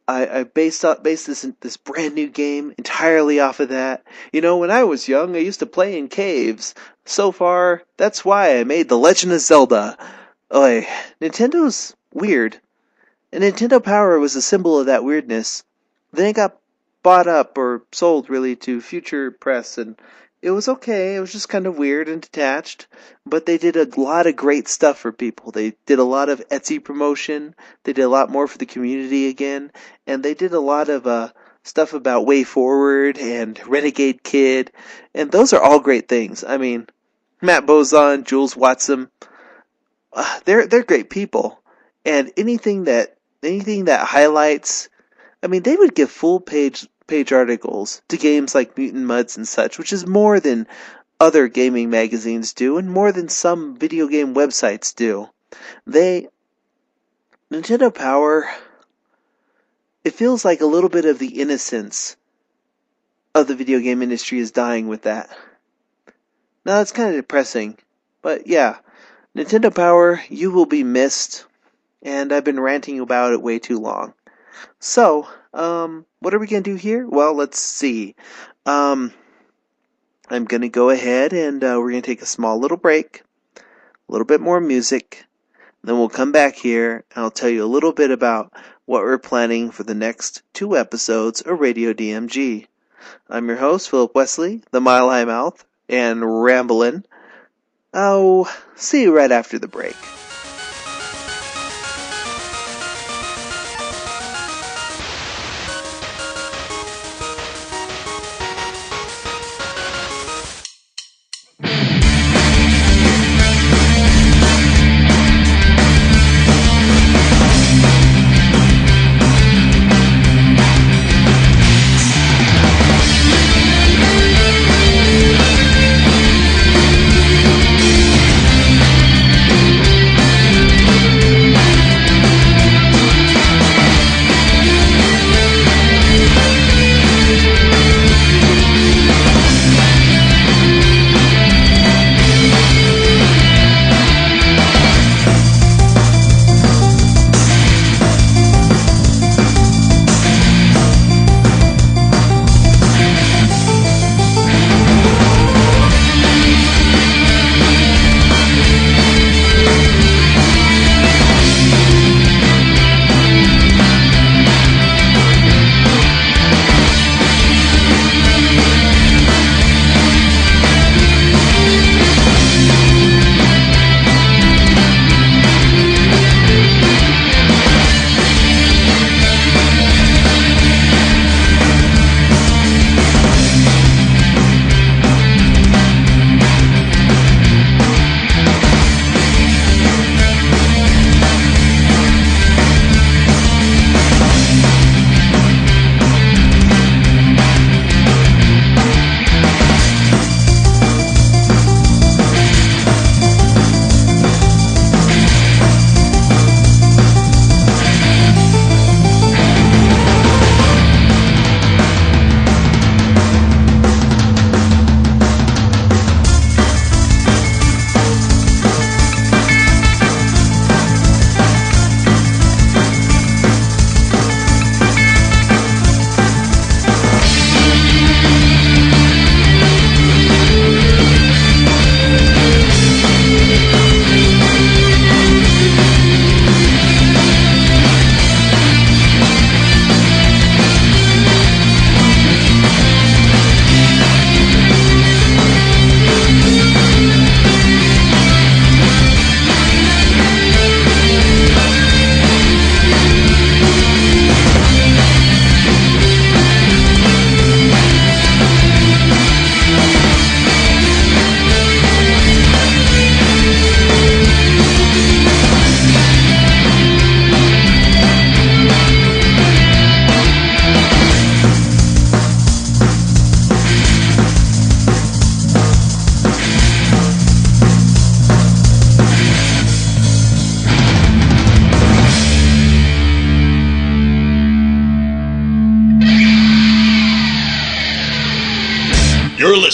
I based this brand new game entirely off of that. When I was young, I used to play in caves. So far, that's why I made The Legend of Zelda. Oy, Nintendo's weird. And Nintendo Power was a symbol of that weirdness. Then it got bought up, or sold really, to Future Press, and it was okay. It was just kind of weird and detached. But they did a lot of great stuff for people. They did a lot of Etsy promotion. They did a lot more for the community again. And they did a lot of stuff about Way Forward and Renegade Kid. And those are all great things. I mean, Matt Bozon, Jules Watson, they're great people. And anything that highlights, I mean, they would give full page articles to games like Mutant Mudds and such, which is more than other gaming magazines do, and more than some video game websites do. Nintendo Power, it feels like a little bit of the innocence of the video game industry is dying with that. Now, that's kind of depressing, but yeah, Nintendo Power, you will be missed, and I've been ranting about it way too long. So, what are we going to do here? Well, let's see. I'm going to go ahead and we're going to take a small little break, a little bit more music, then we'll come back here and I'll tell you a little bit about what we're planning for the next 2 episodes of Radio DMG. I'm your host, Philip Wesley, the Mile High Mouth, and Ramblin'. I'll see you right after the break.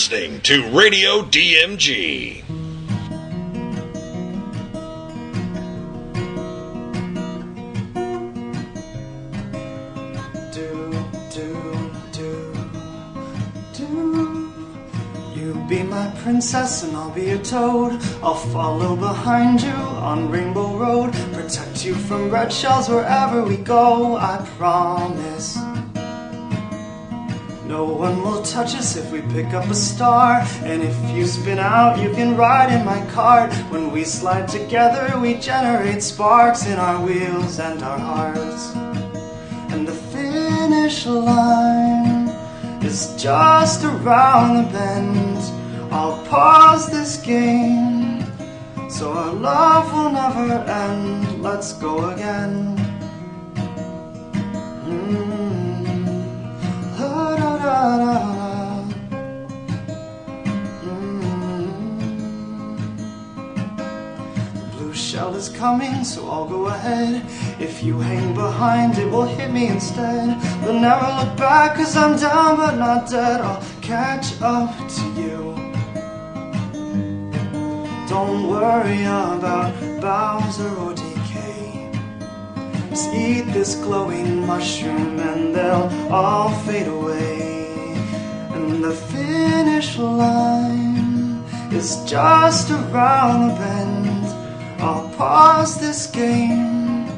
listening to Radio DMG. Be my princess and I'll be your toad. I'll follow behind you on Rainbow Road, protect you from red shells wherever we go, I promise. No one will touch us if we pick up a star, and if you spin out you can ride in my cart. When we slide together we generate sparks in our wheels and our hearts. And the finish line is just around the bend. I'll pause this game so our love will never end. Let's go again. La, da, da, da. The blue shell is coming, so I'll go ahead. If you hang behind, it will hit me instead. But never look back, 'cause I'm down but not dead. I'll catch up to you. Don't worry about Bowser or decay. Just eat this glowing mushroom and they'll all fade away. And the finish line is just around the bend. I'll pause this game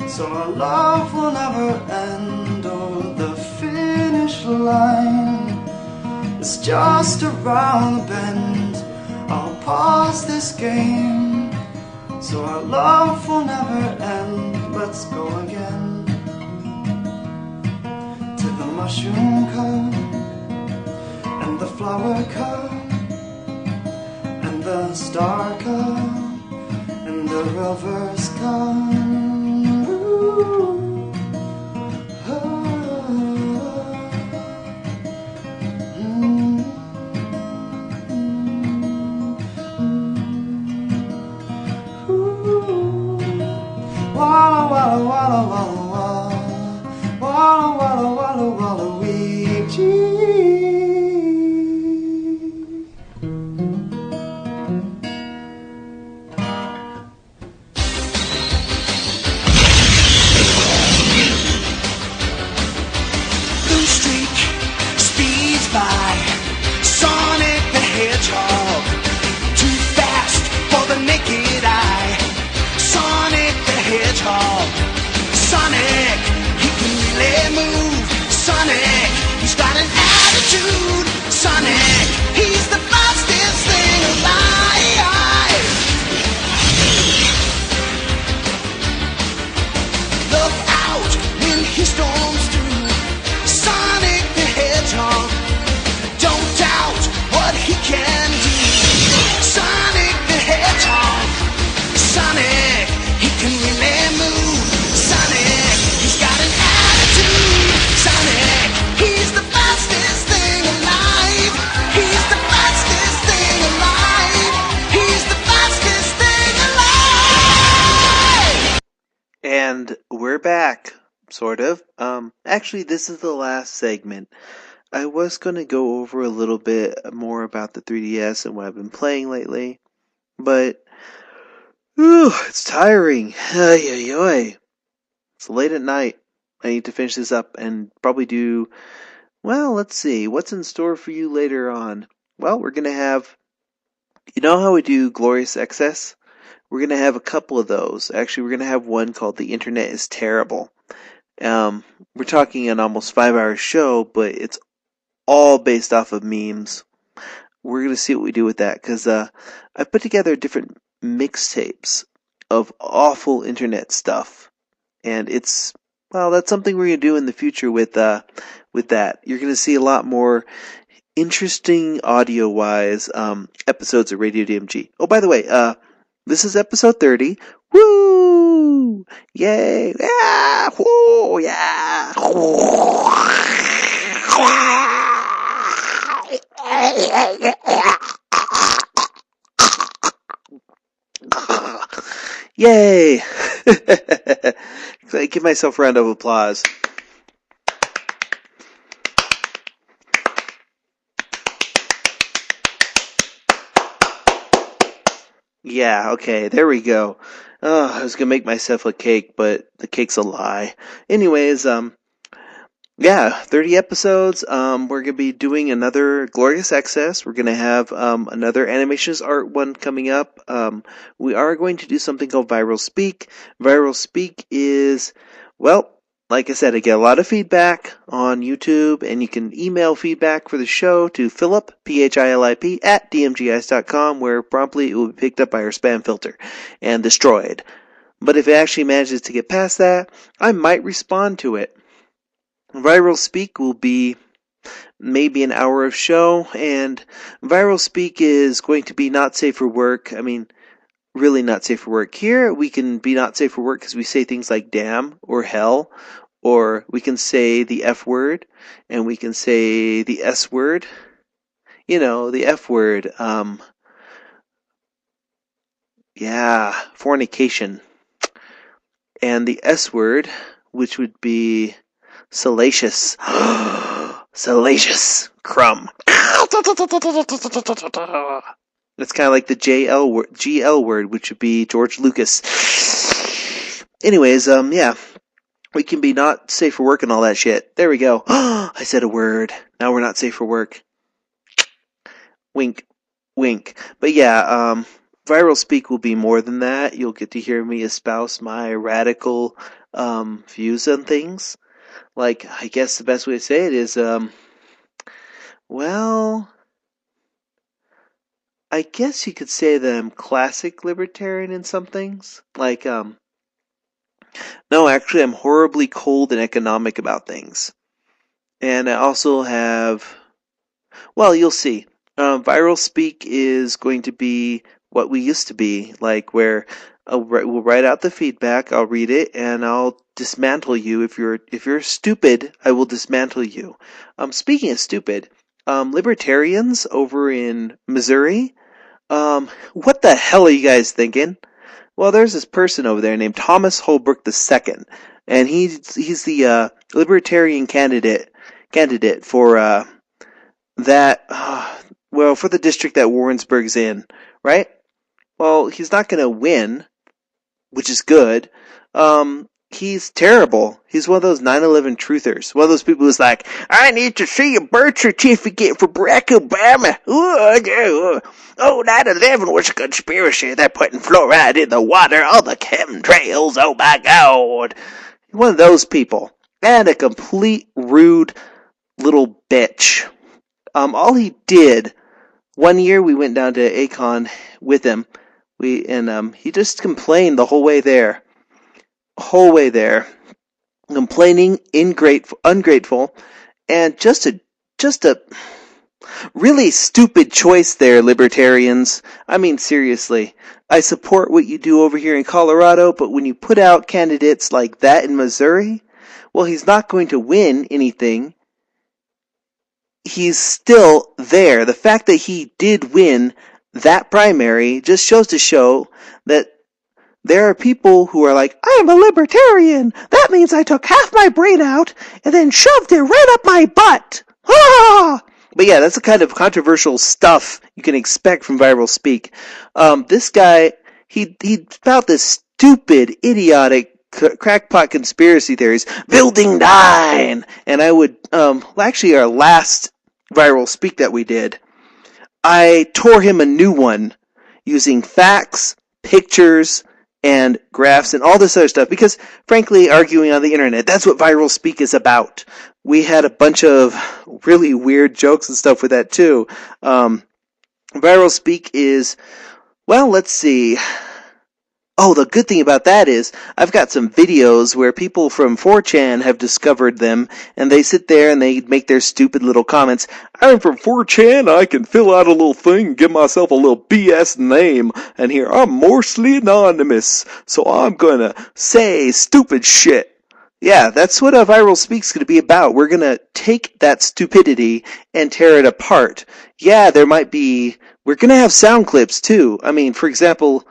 so our love will never end. Oh, the finish line is just around the bend. I'll pause this game so our love will never end. Let's go again. To the mushroom cup and the flower cup and the star cup and the reverse cup. Ooh. Walla walla walla walla walla walla walla walla Luigi. Blue streak speeds by, Sonic the Hedgehog, too fast for the naked eye. Sonic the Hedgehog, Sonic, he can really move. Sonic, he's got an attitude. Sonic, he's the fastest thing alive. Look out when he storms through. Sonic the Hedgehog, don't doubt what he can do. Sonic the Hedgehog, Sonic, he can really move. Sonic, he's got an attitude. Sonic, he's the fastest thing alive. He's the fastest thing alive. He's the fastest thing alive. And we're back, sort of. Actually, this is the last segment. I was going to go over a little bit more about the 3DS and what I've been playing lately, but it's tiring. Ay, ay, ay. It's late at night. I need to finish this up and probably do, well, let's see, what's in store for you later on? Well, we're going to have, you know how we do Glorious Excess? We're going to have a couple of those. Actually, we're going to have one called The Internet is Terrible. We're talking an almost 5-hour show, but it's all based off of memes. We're going to see what we do with that, because I put together different mixtapes of awful internet stuff. And it's, well, that's something we're going to do in the future with that. You're going to see a lot more interesting audio-wise episodes of Radio DMG. Oh, by the way, this is episode 30. Woo! Yay! Yeah! Woo! Yeah! Yay! Give myself a round of applause. Yeah, okay, there we go. Oh, I was gonna make myself a cake, but the cake's a lie. Anyways, yeah, 30 episodes. We're gonna be doing another Glorious Excess. We're gonna have another Animations Art one coming up. We are going to do something called Viral Speak. Viral Speak is, well, like I said, I get a lot of feedback on YouTube, and you can email feedback for the show to Philip, Philip, at dmgice.com, where promptly it will be picked up by our spam filter and destroyed. But if it actually manages to get past that, I might respond to it. Viral Speak will be maybe an hour of show, and Viral Speak is going to be not safe for work. I mean, really not safe for work. Here, we can be not safe for work because we say things like damn or hell, or we can say the F word, and we can say the S word. You know, the F word. Fornication. And the S word, which would be salacious. Salacious. Crumb. It's kind of like the GL word, which would be George Lucas. Anyways, yeah. We can be not safe for work and all that shit. There we go. I said a word. Now we're not safe for work. Wink. Wink. But yeah, Viral Speak will be more than that. You'll get to hear me espouse my radical views on things. Like, I guess the best way to say it is, well, I guess you could say that I'm classic libertarian in some things. Like, no, actually, I'm horribly cold and economic about things. And I also have, well, you'll see. Viral Speak is going to be what we used to be, like where we'll write out the feedback, I'll read it, and I'll dismantle you. If you're stupid, I will dismantle you. Speaking of stupid, libertarians over in Missouri, what the hell are you guys thinking? Well, there's this person over there named Thomas Holbrook II, and he's the libertarian candidate for for the district that Warrensburg's in, right? Well, he's not going to win, which is good. He's terrible. He's one of those 9/11 truthers. One of those people who's like, I need to see a birth certificate for Barack Obama. Oh, 9/11 was a conspiracy. They're putting fluoride in the water. All the chemtrails. Oh, my God. One of those people. And a complete rude little bitch. All he did, one year we went down to Acon with him. He just complained the whole way there. Complaining, ungrateful, and just a really stupid choice there, libertarians. I mean, seriously. I support what you do over here in Colorado, but when you put out candidates like that in Missouri, well, he's not going to win anything. He's still there. The fact that he did win that primary just shows to show that there are people who are like, I am a libertarian. That means I took half my brain out and then shoved it right up my butt. Ah! But yeah, that's the kind of controversial stuff you can expect from Viral Speak. This guy, he found this stupid, idiotic, crackpot conspiracy theories. Building 9! And I would, actually our last Viral Speak that we did, I tore him a new one using facts, pictures, and graphs and all this other stuff because, frankly, arguing on the internet, that's what Viral Speak is about. We had a bunch of really weird jokes and stuff with that, too. Viral Speak is, well, let's see. Oh, the good thing about that is I've got some videos where people from 4chan have discovered them, and they sit there and they make their stupid little comments. I'm from 4chan, I can fill out a little thing and give myself a little BS name, and here I'm mostly anonymous, so I'm gonna say stupid shit. Yeah, that's what a Viral Speak's gonna be about. We're gonna take that stupidity and tear it apart. Yeah, we're gonna have sound clips too. I mean, for example,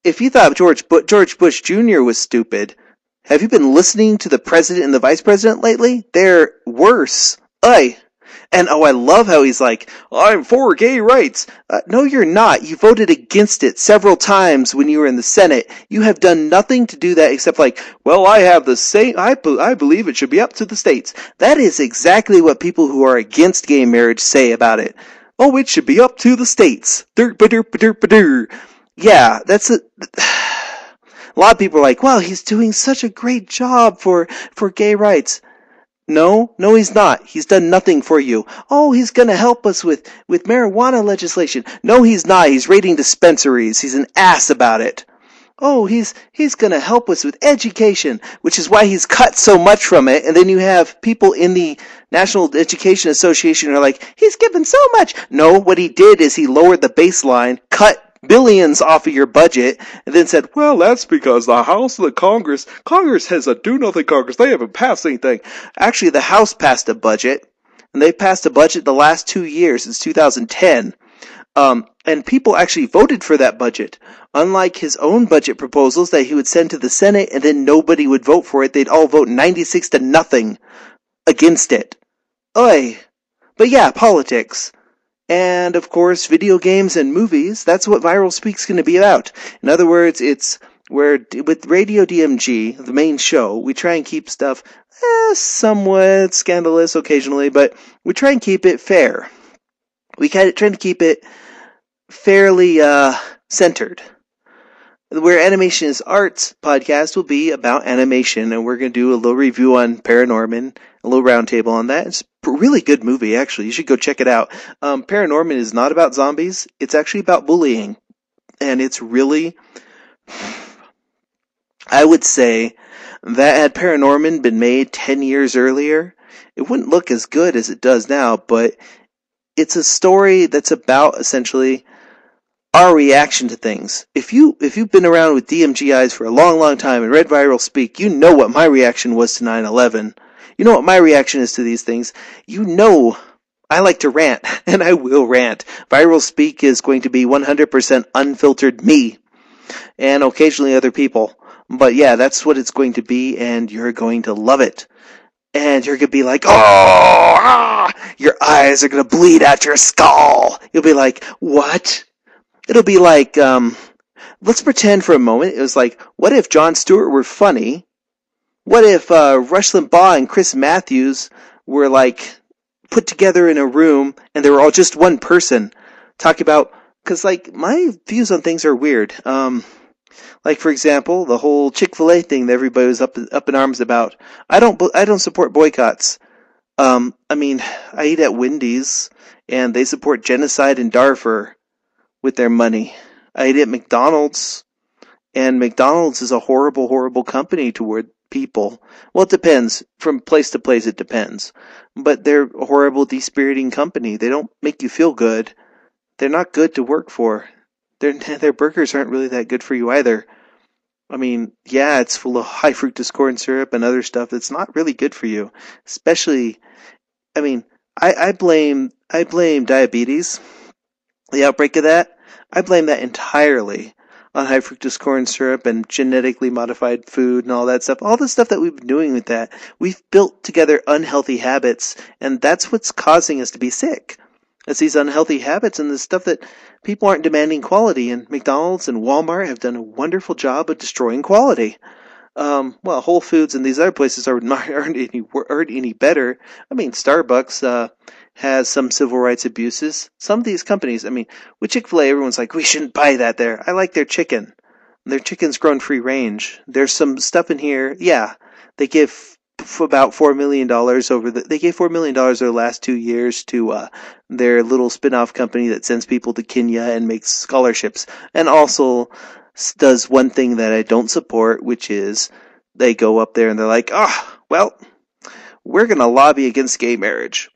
if you thought George Bush Jr. was stupid, have you been listening to the president and the vice president lately? They're worse. And I love how he's like, I'm for gay rights. No, you're not. You voted against it several times when you were in the Senate. You have done nothing to do that except like, well, I have the same, I believe it should be up to the states. That is exactly what people who are against gay marriage say about it. Oh, it should be up to the states. Yeah, that's it. A lot of people are like, well, he's doing such a great job for gay rights. No, he's not. He's done nothing for you. Oh, he's gonna help us with marijuana legislation. No, he's not. He's raiding dispensaries. He's an ass about it. Oh, he's gonna help us with education, which is why he's cut so much from it. And then you have people in the National Education Association who are like, he's given so much. No, what he did is he lowered the baseline, cut billions off of your budget, and then said, well, that's because the House and the Congress has a do-nothing Congress. They haven't passed anything. Actually, the House passed a budget, and they passed a budget the last 2 years, since 2010. And people actually voted for that budget. Unlike his own budget proposals that he would send to the Senate, and then nobody would vote for it. They'd all vote 96-0 against it. Oy. But yeah, politics. And, of course, video games and movies, that's what Viral Speak's going to be about. In other words, it's where, with Radio DMG, the main show, we try and keep stuff somewhat scandalous occasionally, but we try and keep it fair. We try to keep it fairly centered. Where Animation is Arts podcast will be about animation, and we're going to do a little review on Paranorman, a little roundtable on that. It's a really good movie, actually. You should go check it out. Paranorman is not about zombies. It's actually about bullying. And it's really, I would say that had Paranorman been made 10 years earlier, it wouldn't look as good as it does now, but it's a story that's about, essentially, our reaction to things. If you've been around with DMG Ice for a long, long time and read Viral Speak, you know what my reaction was to 9/11. You know what my reaction is to these things. You know I like to rant, and I will rant. Viral Speak is going to be 100% unfiltered me, and occasionally other people. But yeah, that's what it's going to be, and you're going to love it. And you're going to be like, your eyes are going to bleed out your skull. You'll be like, what? It'll be like, let's pretend for a moment, it was like, what if Jon Stewart were funny? What if Rush Limbaugh and Chris Matthews were like put together in a room and they were all just one person talking about, because like my views on things are weird. Like for example, the whole Chick-fil-A thing that everybody was up in arms about. I don't support boycotts. I mean, I eat at Wendy's and they support genocide in Darfur with their money. I eat at McDonald's, and McDonald's is a horrible, horrible company toward people. Well, it depends. From place to place, it depends. But they're a horrible, dispiriting company. They don't make you feel good. They're not good to work for. Their burgers aren't really that good for you either. I mean, yeah, it's full of high fructose corn syrup and other stuff that's not really good for you. Especially, I mean, I blame diabetes. The outbreak of that, I blame that entirely on high fructose corn syrup and genetically modified food and all that stuff. All the stuff that we've been doing with that, we've built together unhealthy habits, and that's what's causing us to be sick. It's these unhealthy habits and the stuff that people aren't demanding quality, and McDonald's and Walmart have done a wonderful job of destroying quality. Well, Whole Foods and these other places aren't any better. I mean, Starbucks has some civil rights abuses. Some of these companies, I mean, with Chick-fil-A, everyone's like, we shouldn't buy that there. I like their chicken. Their chicken's grown free range. There's some stuff in here. Yeah, they give about $4 million they gave $4 million over the last 2 years to their little spin-off company that sends people to Kenya and makes scholarships, and also does one thing that I don't support, which is they go up there and they're like, well, we're going to lobby against gay marriage.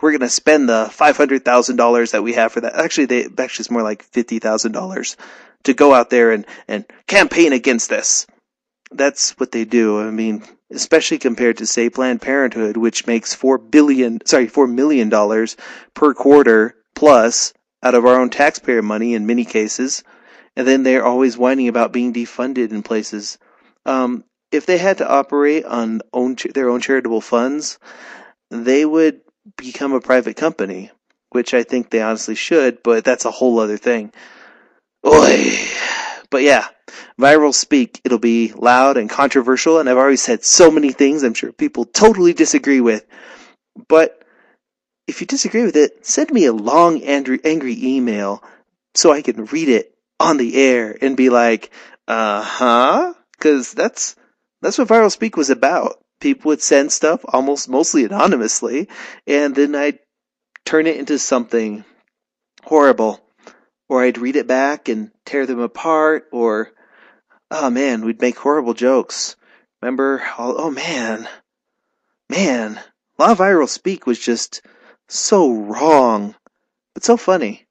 We're going to spend the $500,000 that we have for that. Actually, it's more like $50,000 to go out there and campaign against this. That's what they do. I mean, especially compared to, say, Planned Parenthood, which makes $4 million per quarter plus out of our own taxpayer money in many cases. And then they're always whining about being defunded in places. If they had to operate on their own charitable funds, they would become a private company, which I think they honestly should, but that's a whole other thing. Oy. But yeah, viral speak, it'll be loud and controversial, and I've already said so many things I'm sure people totally disagree with. But if you disagree with it, send me a long, angry email so I can read it on the air and be like, uh-huh? Because that's what viral speak was about. People would send stuff mostly anonymously, and then I'd turn it into something horrible. Or I'd read it back and tear them apart, or, oh man, we'd make horrible jokes. Remember? Oh man. Man, a lot of viral speak was just so wrong, but so funny.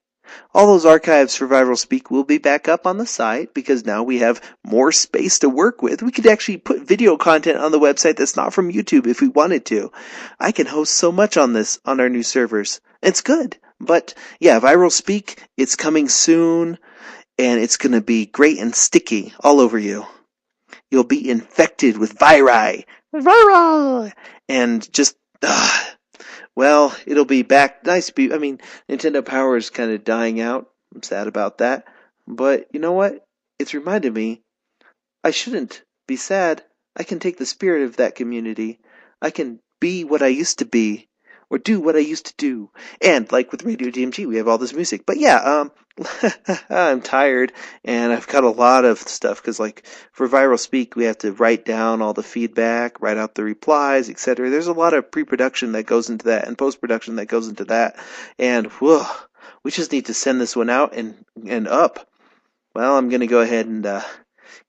All those archives for viral speak will be back up on the site because now we have more space to work with. We could actually put video content on the website that's not from YouTube if we wanted to. I can host so much on our new servers. It's good. But yeah, viral speak, it's coming soon, and it's going to be great and sticky all over you. You'll be infected with viri. Viral! And just, well, it'll be back. Nintendo Power is kind of dying out. I'm sad about that. But you know what? It's reminded me I shouldn't be sad. I can take the spirit of that community. I can be what I used to be. Or do what I used to do. And, like with Radio DMG, we have all this music. But yeah, I'm tired, and I've got a lot of stuff, because, like, for Viral Speak, we have to write down all the feedback, write out the replies, etc. There's a lot of pre-production that goes into that, and post-production that goes into that. And, whoa, we just need to send this one out and up. Well, I'm going to go ahead and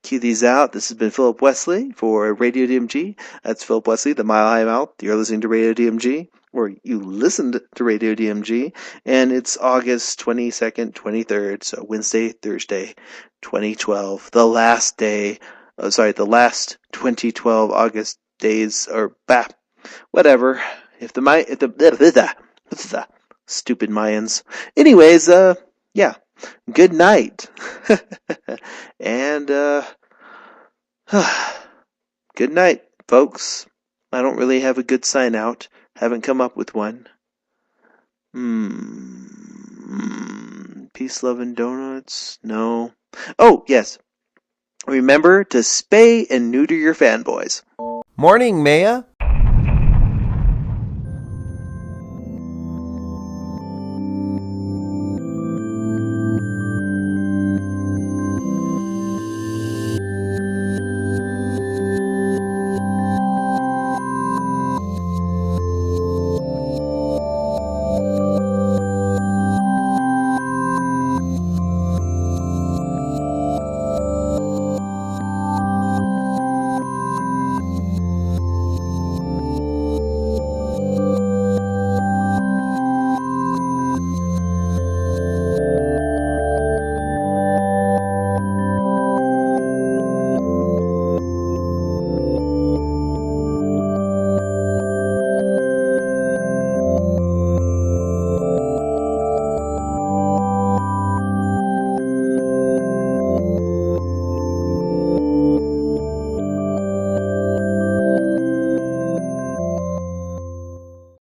cue these out. This has been Philip Wesley for Radio DMG. That's Philip Wesley, the Mile High Mouth. You're listening to Radio DMG, or you listened to Radio DMG, and it's August 22nd, 23rd, so Wednesday, Thursday, 2012. The last 2012 August days, or whatever. Stupid Mayans. Anyways, yeah. Good night. And, good night, folks. I don't really have a good sign out. Haven't come up with one. Peace, love, and donuts? No. Oh, yes. Remember to spay and neuter your fanboys. Morning, Maya.